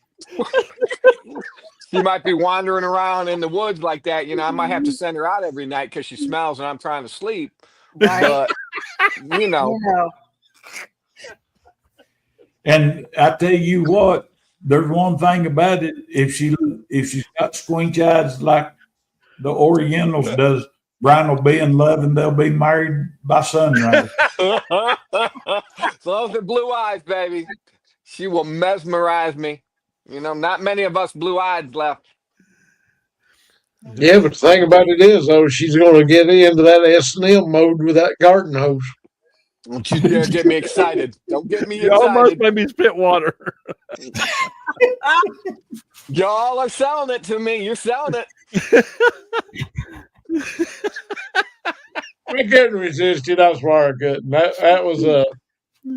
she might be wandering around in the woods like that. I might have to send her out every night because she smells and I'm trying to sleep. Right. But You know. And I tell you what, there's one thing about it. If she's got squinch eyes like the Orientals does, Brian will be in love and they'll be married by sunrise. as long as they're blue eyes, baby, she will mesmerize me. Not many of us blue eyes left. Yeah, but the thing about it is, though, she's going to get into that S&M mode with that garden hose. Don't you dare get me excited. Don't get me You almost excited. made me spit water. Y'all are selling it to me. You're selling it. I couldn't resist it. I swear I couldn't. That was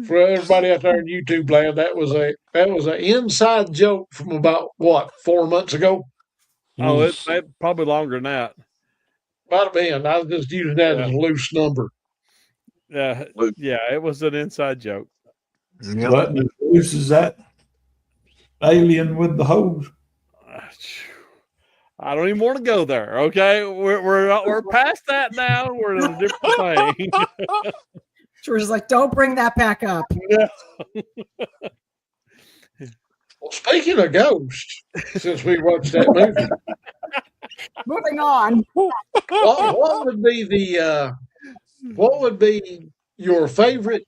for everybody out there in YouTube land. That was an inside joke from about 4 months ago. Oh, it's probably longer than that. Might have been. I was just using that as a loose number. Yeah, it was an inside joke. Yep. But as loose as that alien with the hose. I don't even want to go there. Okay, we're past that now. We're in a different thing. George is like, don't bring that back up. Yeah. Well, speaking of ghosts, since we watched that movie, Moving on. what would be your favorite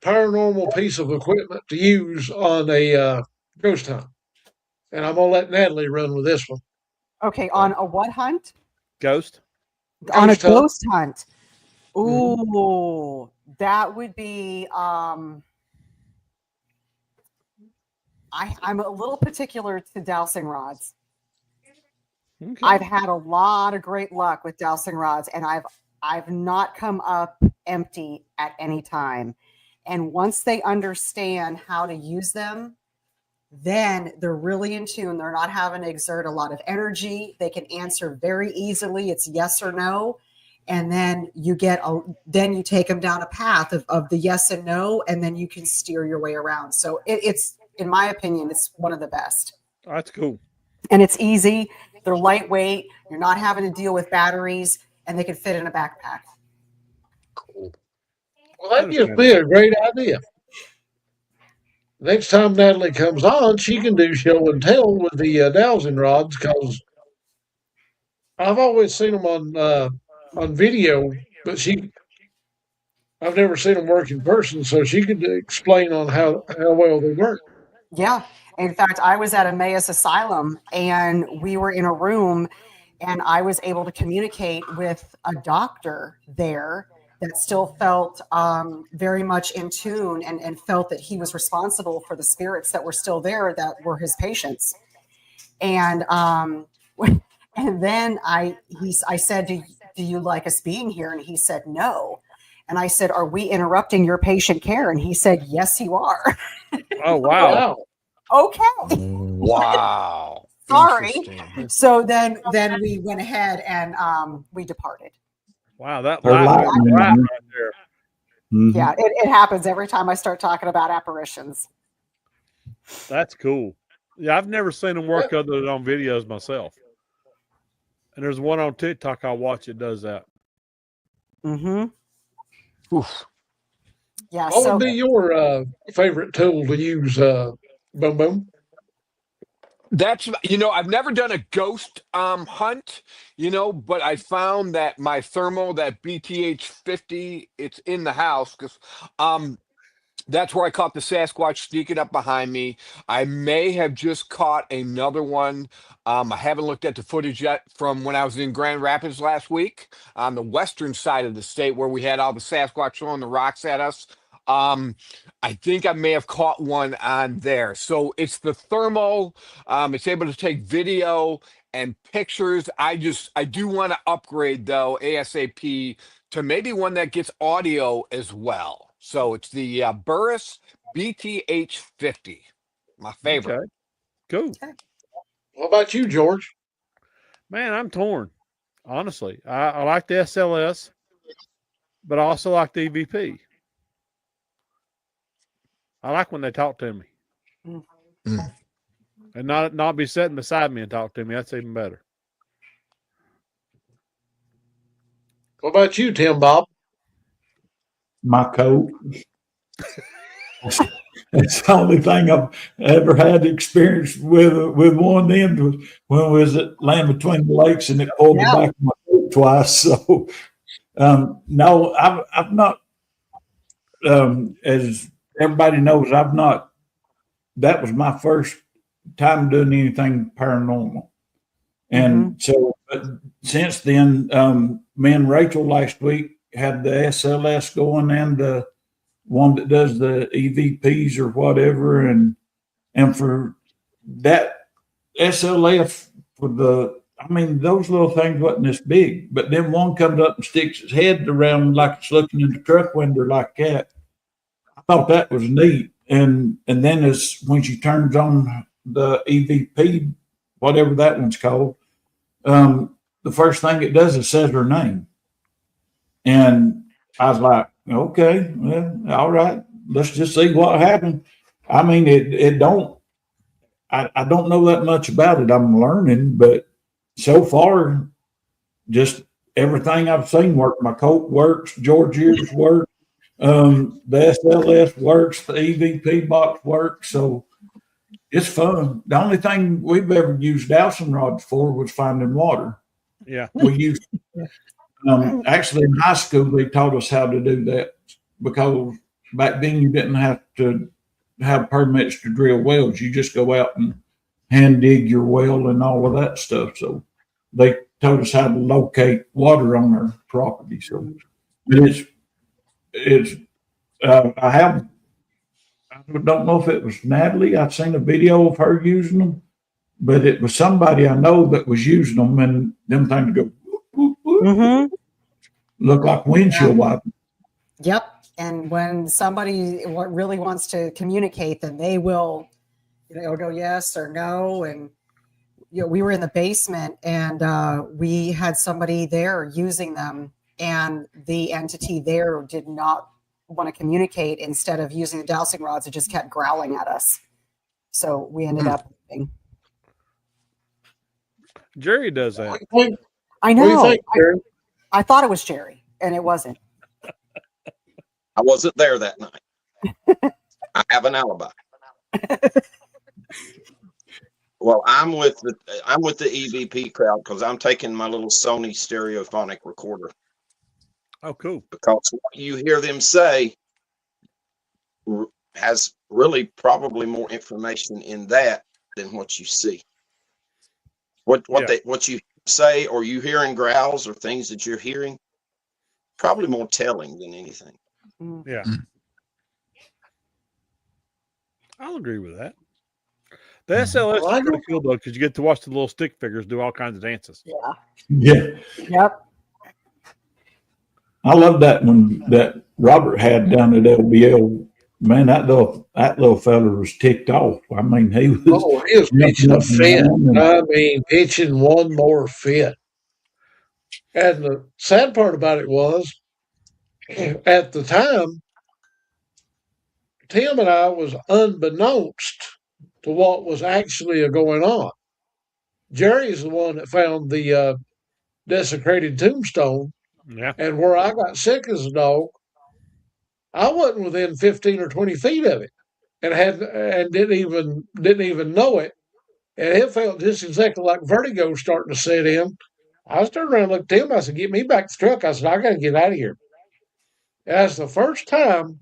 paranormal piece of equipment to use on a ghost hunt? And I'm gonna let Natalie run with this one. Okay, on a what hunt? Ghost. On a Ghost hunt. ghost hunt. Ooh, that would be. I'm a little particular to dowsing rods. Okay. I've had a lot of great luck with dowsing rods, and I've not come up empty at any time. And once they understand how to use them, then they're really in tune. They're not having to exert a lot of energy. They can answer very easily. It's yes or no. And then you take them down a path of the yes and no, and then you can steer your way around. So it's, in my opinion, it's one of the best. That's cool. And it's easy. They're lightweight. You're not having to deal with batteries, and they can fit in a backpack. Cool. Well, that gives me a great idea. Next time Natalie comes on, she can do show and tell with the dowsing rods, because I've always seen them on video, but I've never seen them work in person, so she could explain on how well they work. Yeah. In fact, I was at Emmaus Asylum, and we were in a room, and I was able to communicate with a doctor there that still felt very much in tune and felt that he was responsible for the spirits that were still there that were his patients. And and then I said, do you like us being here? And he said, no. And I said, are we interrupting your patient care? And he said, yes, you are. Oh, wow. Okay. Wow. Sorry. So then we went ahead and we departed. Wow, that Her light lightning, was right man. there. Mhm. Yeah, it happens every time I start talking about apparitions. That's cool. Yeah, I've never seen them work other than on videos myself. And there's one on TikTok I watch. It does that. Mm-hmm. Oof. Yeah. What So would be your favorite tool to use, Boom Boom? That's I've never done a ghost hunt, but I found that my thermal, that BTH 50, it's in the house because that's where I caught the Sasquatch sneaking up behind me. I may have just caught another one. I haven't looked at the footage yet from when I was in Grand Rapids last week on the western side of the state where we had all the Sasquatch throwing the rocks at us. I think I may have caught one on there. So it's the thermal. It's able to take video and pictures. I do want to upgrade though ASAP to maybe one that gets audio as well. So it's the Burris BTH50, my favorite. Okay, cool. What about you, George? Man, I'm torn. Honestly, I like the SLS, but I also like the EVP. I like when they talk to me. Mm. And not be sitting beside me and talk to me. That's even better. What about you, Tim Bob? My coat. That's the only thing I've ever had experience with one of them was when I was at Land Between the Lakes and it pulled the back of my coat twice. So no, I've not. As everybody knows, I've not. That was my first time doing anything paranormal, and so but since then, me and Rachel last week had the SLS going and the one that does the EVPs or whatever, and for that SLF for the, I mean, those little things wasn't this big, but then one comes up and sticks its head around like it's looking in the truck window like that. I thought that was neat, and then as when she turns on the EVP, whatever that one's called, the first thing it does is says her name, and I was like, okay, well, all right, let's just see what happened. I mean, it don't. I don't know that much about it. I'm learning, but so far, just everything I've seen work. My coat works, George ears work, the SLS works, the EVP box works. So it's fun. The only thing we've ever used dowsing rods for was finding water. Yeah. We used actually in high school they taught us how to do that because back then you didn't have to have permits to drill wells. You just go out and hand dig your well and all of that stuff. So they taught us how to locate water on our property. So it's I don't know if it was Natalie. I've seen a video of her using them, but it was somebody I know that was using them, and them things go whoop, whoop, whoop, look like windshield wipers. Yep. And when somebody really wants to communicate, then they will, go yes or no. And we were in the basement, and we had somebody there using them, and the entity there did not want to communicate. Instead of using the dowsing rods, it just kept growling at us. So we ended up leaving. Jerry does that. I know. What do you think, Jerry? I thought it was Jerry, and it wasn't. I wasn't there that night. I have an alibi. Well, I'm with the EVP crowd because I'm taking my little Sony stereophonic recorder. Oh, cool. Because what you hear them say has really probably more information in that than what you see. What you say, or you hearing growls or things that you're hearing, probably more telling than anything. Yeah. I'll agree with that. The SLS is pretty cool though, because you get to watch the little stick figures do all kinds of dances. Yeah. Yep. I love that one that Robert had down at LBL. Man, that little fella was ticked off. I mean, he was pitching a fit. Pitching one more fit. And the sad part about it was, at the time, Tim and I was unbeknownst to what was actually going on. Jerry's the one that found the desecrated tombstone. Yeah. And where I got sick as a dog, I wasn't within 15 or 20 feet of it, and didn't even know it. And it felt just exactly like vertigo starting to set in. I was turning around and looked at him. I said, "Get me back to the truck." I said, "I got to get out of here." And that's the first time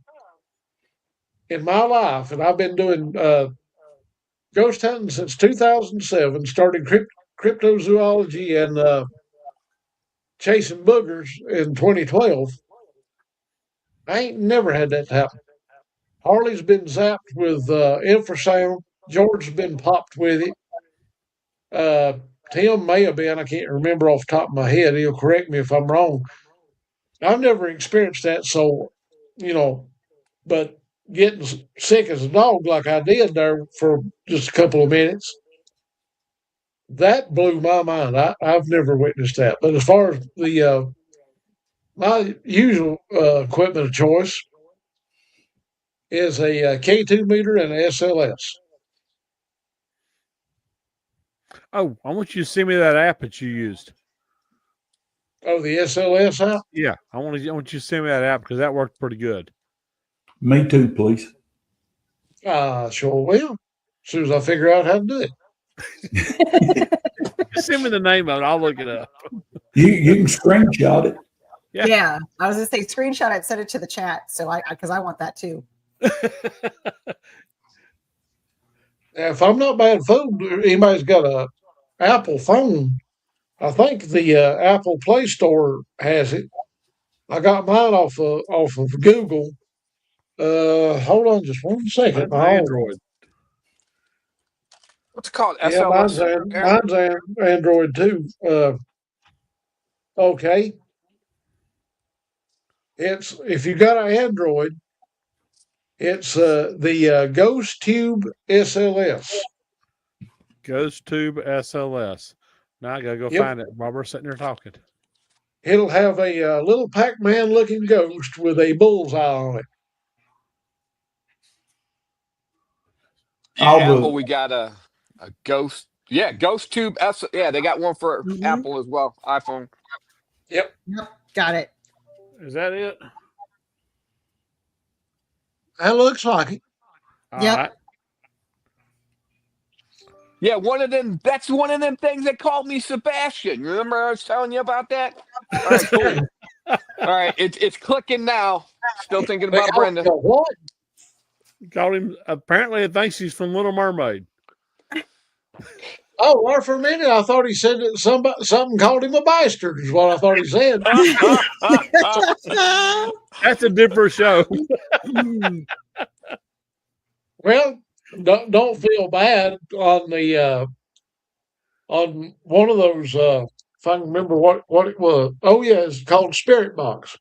in my life, and I've been doing ghost hunting since 2007. Started cryptozoology and chasing boogers in 2012. I ain't never had that happen. Harley's been zapped with infrasound. George's been popped with it. Tim may have been. I can't remember off the top of my head. He'll correct me if I'm wrong. I've never experienced that, so but getting sick as a dog like I did there for just a couple of minutes, that blew my mind. I've never witnessed that. But as far as the my usual equipment of choice is a K2 meter and an SLS. Oh, I want you to send me that app that you used. Oh, the SLS app? Yeah, I want you to send me that app because that worked pretty good. Me too, please. Sure will. As soon as I figure out how to do it. Just send me the name of it. I'll look it up. You can screenshot it. Yeah. I was gonna say screenshot it, send it to the chat. So because I want that too. If I'm not bad food, anybody's got a Apple phone. I think the Apple Play Store has it. I got mine off of Google. Hold on just one second. Android. What's it called? Yeah, SLS? mine's Android too. Okay. It's if you got an Android, it's the Ghost Tube SLS. Ghost Tube SLS. Now I gotta go find it while we're sitting there talking. It'll have a little Pac-Man looking ghost with a bullseye on it. Apple, we got a Ghost. Yeah, Ghost Tube S. Yeah, they got one for Apple as well. iPhone. Yep. Got it. Is that it? That looks like it. Yep. Right. Yeah, one of them. That's one of them things that called me Sebastian. Remember I was telling you about that? All right, cool. All right, it's clicking now. Still thinking about Brenda. What? Called him. Apparently, it thinks he's from Little Mermaid. Oh, well, for a minute I thought he said that something called him a bastard. Is what I thought he said. That's a different show. Well, don't feel bad on the on one of those. If I can remember what it was. Oh yeah, it's called Spirit Box.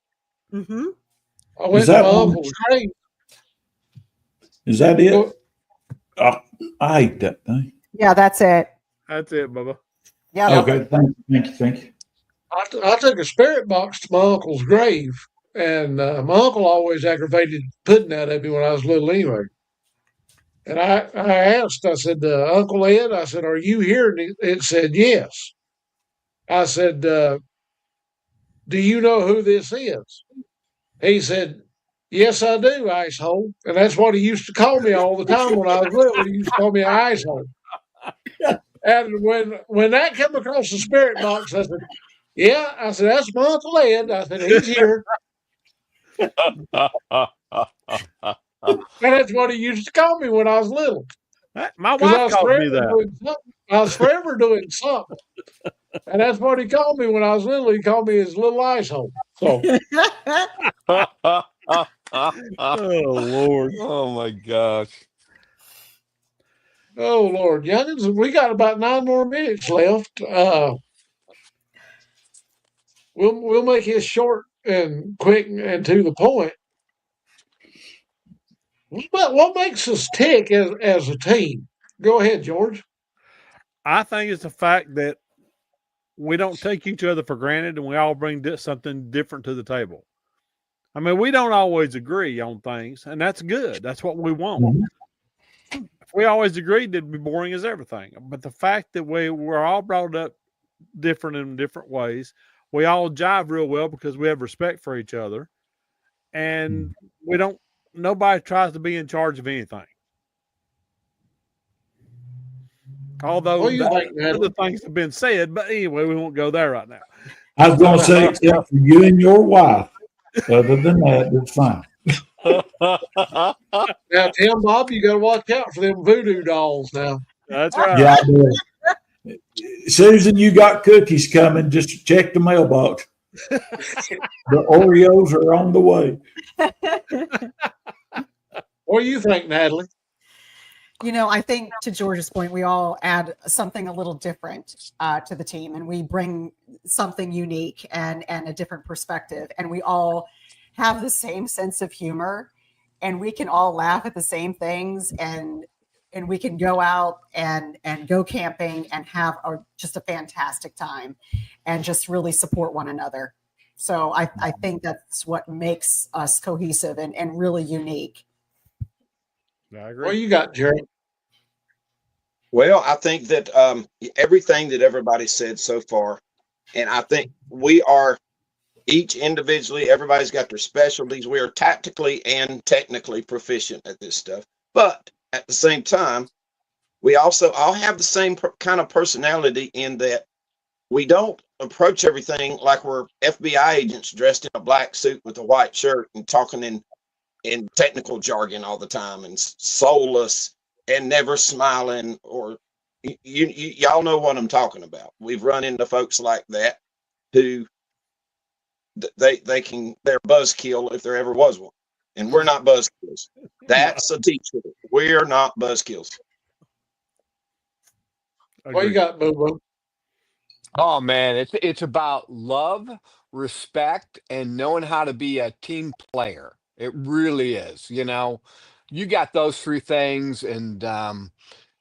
Mm-hmm. I went Is to that my one? uncle's grave. Is that it? Well, Oh, I hate that thing. Yeah, that's it. That's it, Bubba. Yeah. Okay, thank you. I took a spirit box to my uncle's grave, and my uncle always aggravated pudding out of me when I was little anyway. And I asked, I said, Uncle Ed, I said, are you here? And it said, yes. I said, do you know who this is? He said, yes, I do, icehole. And that's what he used to call me all the time when I was little. He used to call me an icehole. And when that came across the spirit box, I said, yeah, I said, that's my Uncle Ed. I said, he's here. And that's what he used to call me when I was little. My wife called me that. I was forever doing something. And that's what he called me when I was little. He called me his little icehole. So, Oh Lord. Oh my gosh. oh Lord, youngins, we got about 9 more minutes left. We'll make this short and quick and to the point. What makes us tick as a team? Go ahead, George. I think it's the fact that we don't take each other for granted and we all bring something different to the table. I mean, we don't always agree on things, and that's good. That's what we want. Mm-hmm. If we always agreed, it'd be boring as everything. But the fact that we're all brought up different in different ways, we all jive real well because we have respect for each other, and nobody tries to be in charge of anything. Although other things have been said, but anyway, we won't go there right now. I was going to say, except for you and your wife. Other than that, it's fine. Now, Tim Bob, you got to watch out for them voodoo dolls now. That's right. Yeah, I do. Susan, you got cookies coming. Just check the mailbox. The Oreos are on the way. What do you think, Natalie? I think to George's point, we all add something a little different to the team, and we bring something unique and a different perspective, and we all have the same sense of humor, and we can all laugh at the same things, and we can go out and go camping and have just a fantastic time, and just really support one another. So I think that's what makes us cohesive and really unique. I agree. What you got, Jerry? Well, I think that everything that everybody said so far, and I think we are each individually, everybody's got their specialties. We are tactically and technically proficient at this stuff. But at the same time, we also all have the same kind of personality in that we don't approach everything like we're FBI agents dressed in a black suit with a white shirt and talking in technical jargon all the time and soulless and never smiling, or y'all know what I'm talking about. We've run into folks like that who they're buzzkill if there ever was one, and we're not buzzkills. That's a teacher. We're not buzzkills. What you got, Boo Boo? Oh man, it's about love, respect, and knowing how to be a team player. It really is. You got those three things, and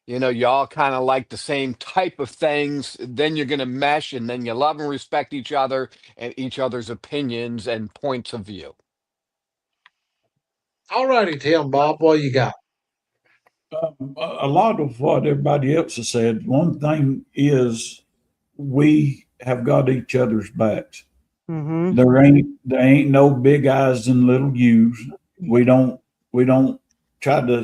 you all kind of like the same type of things. Then you're gonna mesh, and then you love and respect each other and each other's opinions and points of view. All righty, Tim, Bob, what you got? A lot of what everybody else has said. One thing is we have got each other's backs. Mm-hmm. There ain't no big eyes and little U's. We don't try to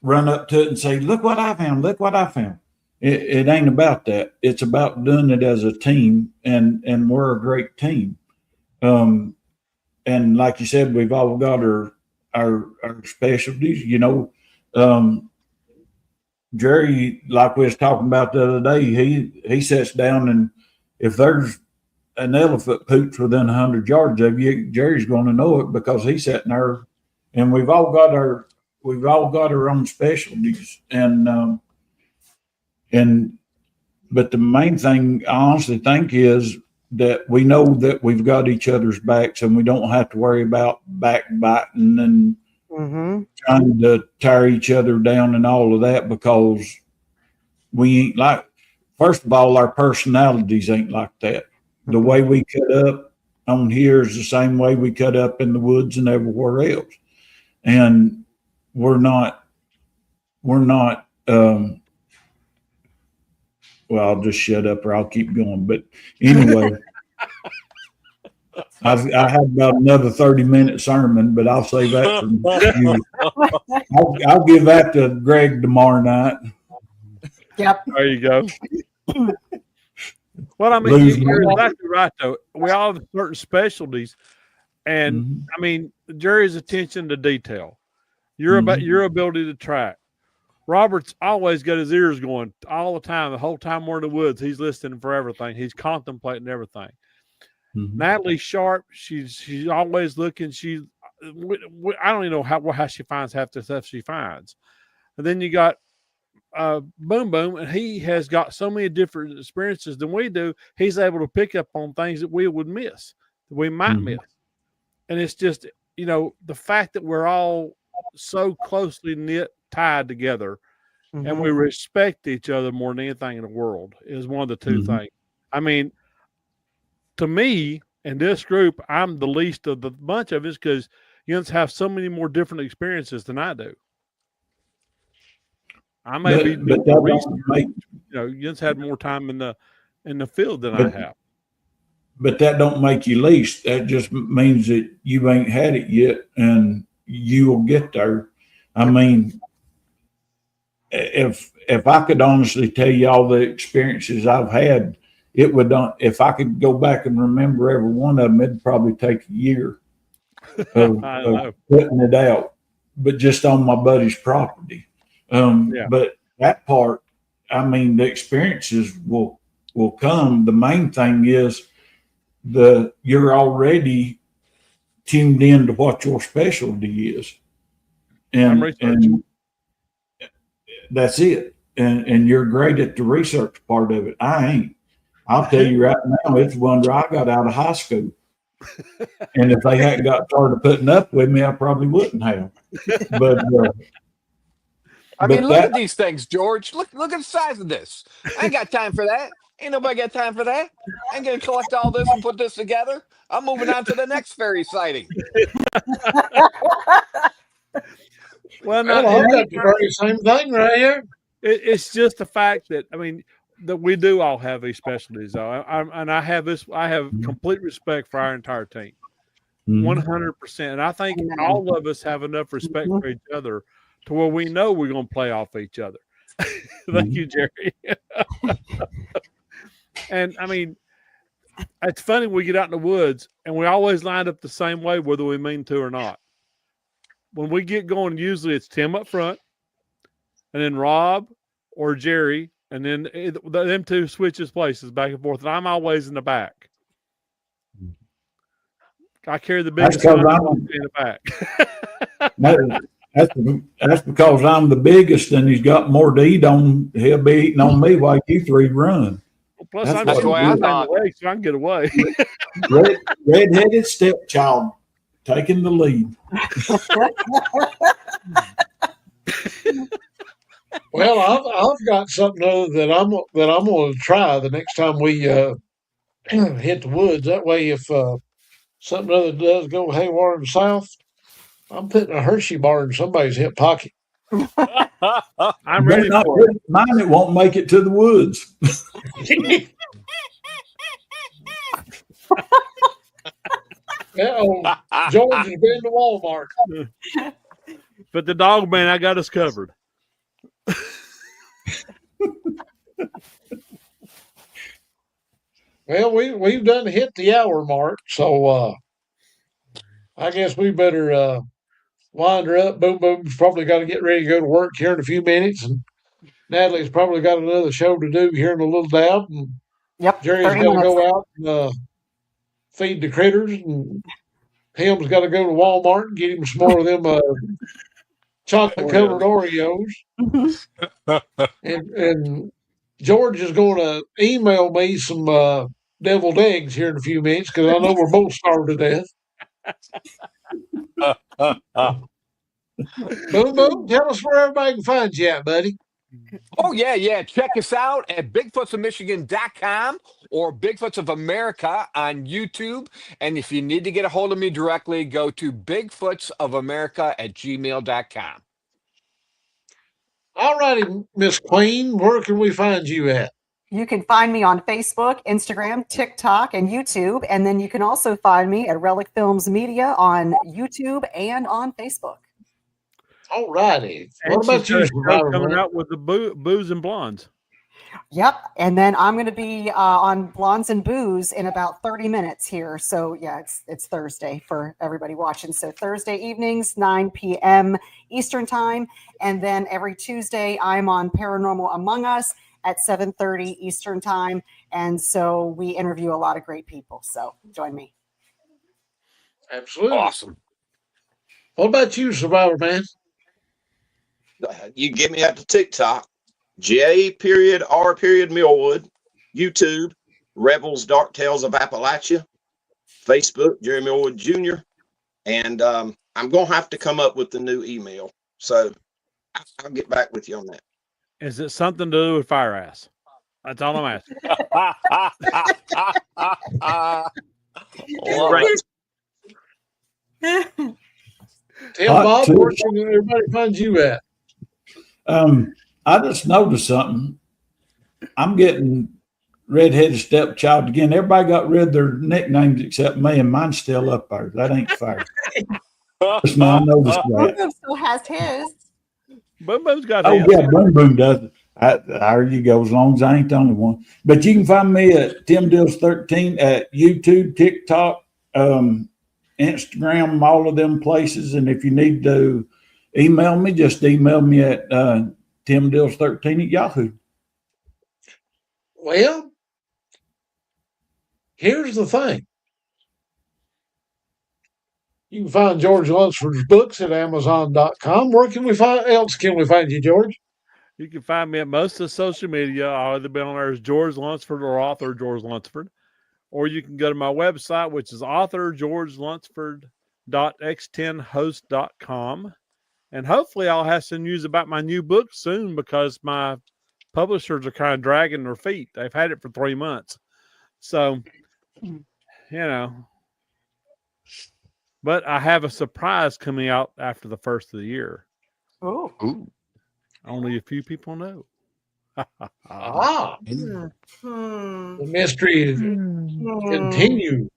run up to it and say, "Look what I found! Look what I found!" It ain't about that. It's about doing it as a team, and we're a great team. And like you said, we've all got our specialties. Jerry, like we was talking about the other day, he sits down, and if there's an elephant poops within 100 yards of you, Jerry's going to know it because he's sitting there. And we've all got our own specialties, but the main thing I honestly think is that we know that we've got each other's backs, and we don't have to worry about backbiting and trying to tear each other down and all of that, because we ain't like, first of all, our personalities ain't like that. The way we cut up on here is the same way we cut up in the woods and everywhere else. And we're not, well, I'll just shut up or I'll keep going. But anyway, I have about another 30-minute sermon, but I'll save that for you. I'll give that to Greg tomorrow night. Yep. There you go. Well, I mean, you're exactly right, though. We all have certain specialties. And I mean, Jerry's attention to detail, your ability to track. Robert's always got his ears going all the time. The whole time we're in the woods, he's listening for everything. He's contemplating everything. Natalie's sharp. She's always looking. I don't even know how she finds half the stuff she finds. And then you got Boom Boom, and he has got so many different experiences than we do. He's able to pick up on things that we would miss, that we might miss. And it's just, the fact that we're all so closely tied together, and we respect each other more than anything in the world is one of the two things. I mean, to me, in this group, I'm the least of the bunch of us because Jens have so many more different experiences than I do. I may be the reason, Jens had more time in the field than I have. But that don't make you least. That just means that you ain't had it yet, and you will get there. I mean, if I could honestly tell you all the experiences I've had, it would not. If I could go back and remember every one of them, it'd probably take a year of putting it out. But just on my buddy's property. But that part, I mean, the experiences will come. The main thing is you're already tuned in to what your specialty is. I'm and researching. that's it. And you're great at the research part of it. I ain't. I'll tell you right now, it's a wonder I got out of high school. And if they hadn't got started putting up with me, I probably wouldn't have. But I mean, but look that at these things, George. Look at the size of this. I ain't got time for that. Ain't nobody got time for that. I ain't gonna collect all this and put this together. I'm moving on to the next fairy sighting. Well, Well, no, I've got the very same thing right here. it's just the fact that I mean that we do all have these specialties, though. And I have this. I have complete respect for our entire team, 100%. And I think all of us have enough respect for each other to where we know we're going to play off each other. Thank you, Jerry. And I mean, it's funny we get out in the woods and we always line up the same way, whether we mean to or not. When we get going, usually it's Tim up front, and then Rob or Jerry, and then them two switches places back and forth, and I'm always in the back. I carry the biggest gun in the back. That's because I'm the biggest and he's got more to eat on. He'll be eating on me while you three run. Plus, That's I'm the way I thought. away, so I can get away. Red-headed stepchild taking the lead. Well, I've got something other that I'm going to try the next time we hit the woods. That way, if something other does go haywire in the south, I'm putting a Hershey bar in somebody's hip pocket. I'm ready for it. Mine, it won't make it to the woods. George has been to Walmart. But the dog man, I got us covered. Well, we've done hit the hour mark, so I guess we better wind her up. Boom Boom's probably got to get ready to go to work here in a few minutes, and Natalie's probably got another show to do here in a little dab. And Yep. Jerry's got to go out and feed the critters, and Tim's got to go to Walmart and get him some more of them chocolate covered Oreos. and George is going to email me some deviled eggs here in a few minutes because I know we're both starved to death. Boom Boom, tell us where everybody can find you at, buddy. Oh, yeah. Check us out at BigfootsOfMichigan.com or Bigfoots of America on YouTube. And if you need to get a hold of me directly, go to BigfootsOfAmerica@gmail.com. All righty, Miss Queen, where can we find you at? You can find me on Facebook, Instagram, TikTok, and YouTube. And then you can also find me at Relic Films Media on YouTube and on Facebook. All righty. And What about you, Survivor coming Man? out with the booze and blondes? Yep. And then I'm going to be on Blondes and Booze in about 30 minutes here. So, yeah, it's Thursday for everybody watching. So, Thursday evenings, 9 p.m. Eastern Time. And then every Tuesday, I'm on Paranormal Among Us at 7:30 Eastern Time. And so we interview a lot of great people. So, join me. Absolutely. Awesome. What about you, Survivor Man? You can get me at the TikTok, J.R.Millwood, YouTube, Rebels Dark Tales of Appalachia, Facebook, Jerry Millwood Jr. And I'm going to have to come up with the new email. So I'll get back with you on that. Is it something to do with fire ass? That's all I'm asking. Right. Tim Bob, where can everybody find you at? I just noticed something. I'm getting redheaded stepchild again. Everybody got rid of their nicknames except me, and mine's still up there. That ain't fair. Just now I noticed that. Boom still has his. Boom Boom's got Oh his. yeah, Boom Boom does it. There you go. As long as I ain't the only one. But you can find me at Tim Dills 13 at YouTube, TikTok, Instagram, all of them places. And if you need to email me, just email me at timdills13 at Yahoo. Well, here's the thing. You can find George Lunsford's books at Amazon.com. Where can we find else can we find you, George? You can find me at most of social media. I'll either be on there as George Lunsford or author George Lunsford. Or you can go to my website, which is authorgeorgelunsford.x10host.com. And hopefully I'll have some news about my new book soon because my publishers are kind of dragging their feet. They've had it for 3 months. So, but I have a surprise coming out after the first of the year. Oh. Ooh. Only a few people know. The mystery continues.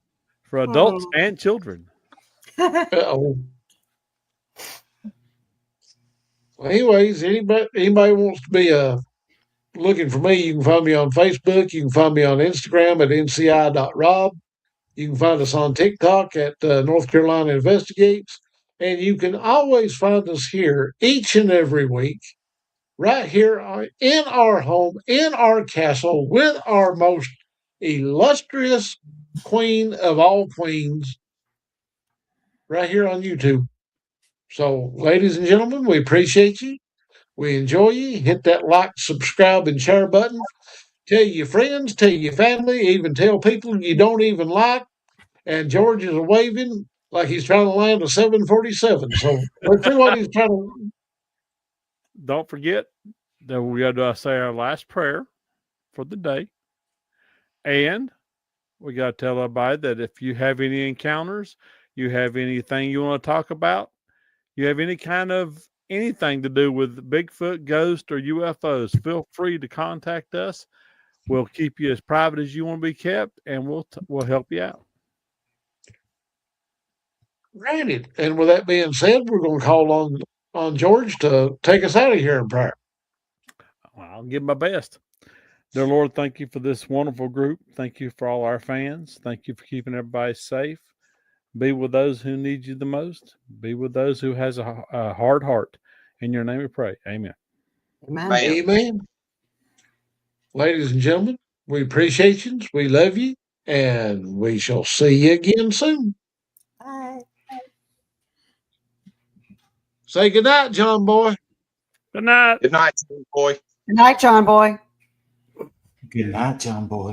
For adults and children. Uh-oh. Well, anyways, anybody wants to be looking for me, you can find me on Facebook. You can find me on Instagram at nci.rob. You can find us on TikTok at North Carolina Investigates. And you can always find us here each and every week, right here in our home, in our castle, with our most illustrious queen of all queens, right here on YouTube. So, ladies and gentlemen, we appreciate you. We enjoy you. Hit that like, subscribe, and share button. Tell your friends, tell your family, even tell people you don't even like. And George is waving like he's trying to land a 747. So let's see what he's trying to. Don't forget that we got to say our last prayer for the day. And we got to tell everybody that if you have any encounters, you have anything you want to talk about, you have any kind of anything to do with Bigfoot, ghost, or UFOs, feel free to contact us. We'll keep you as private as you want to be kept, and we'll help you out. Granted. And with that being said, we're going to call on George to take us out of here in prayer. I'll give my best. Dear Lord, thank you for this wonderful group. Thank you for all our fans. Thank you for keeping everybody safe. Be with those who need you the most. Be with those who has a hard heart. In your name we pray. Amen. Amen. Amen. Ladies and gentlemen, we appreciate you. We love you. And we shall see you again soon. Bye. Say good night, John Boy. Good night. Good night, boy. Good night, John Boy. Good night, John Boy.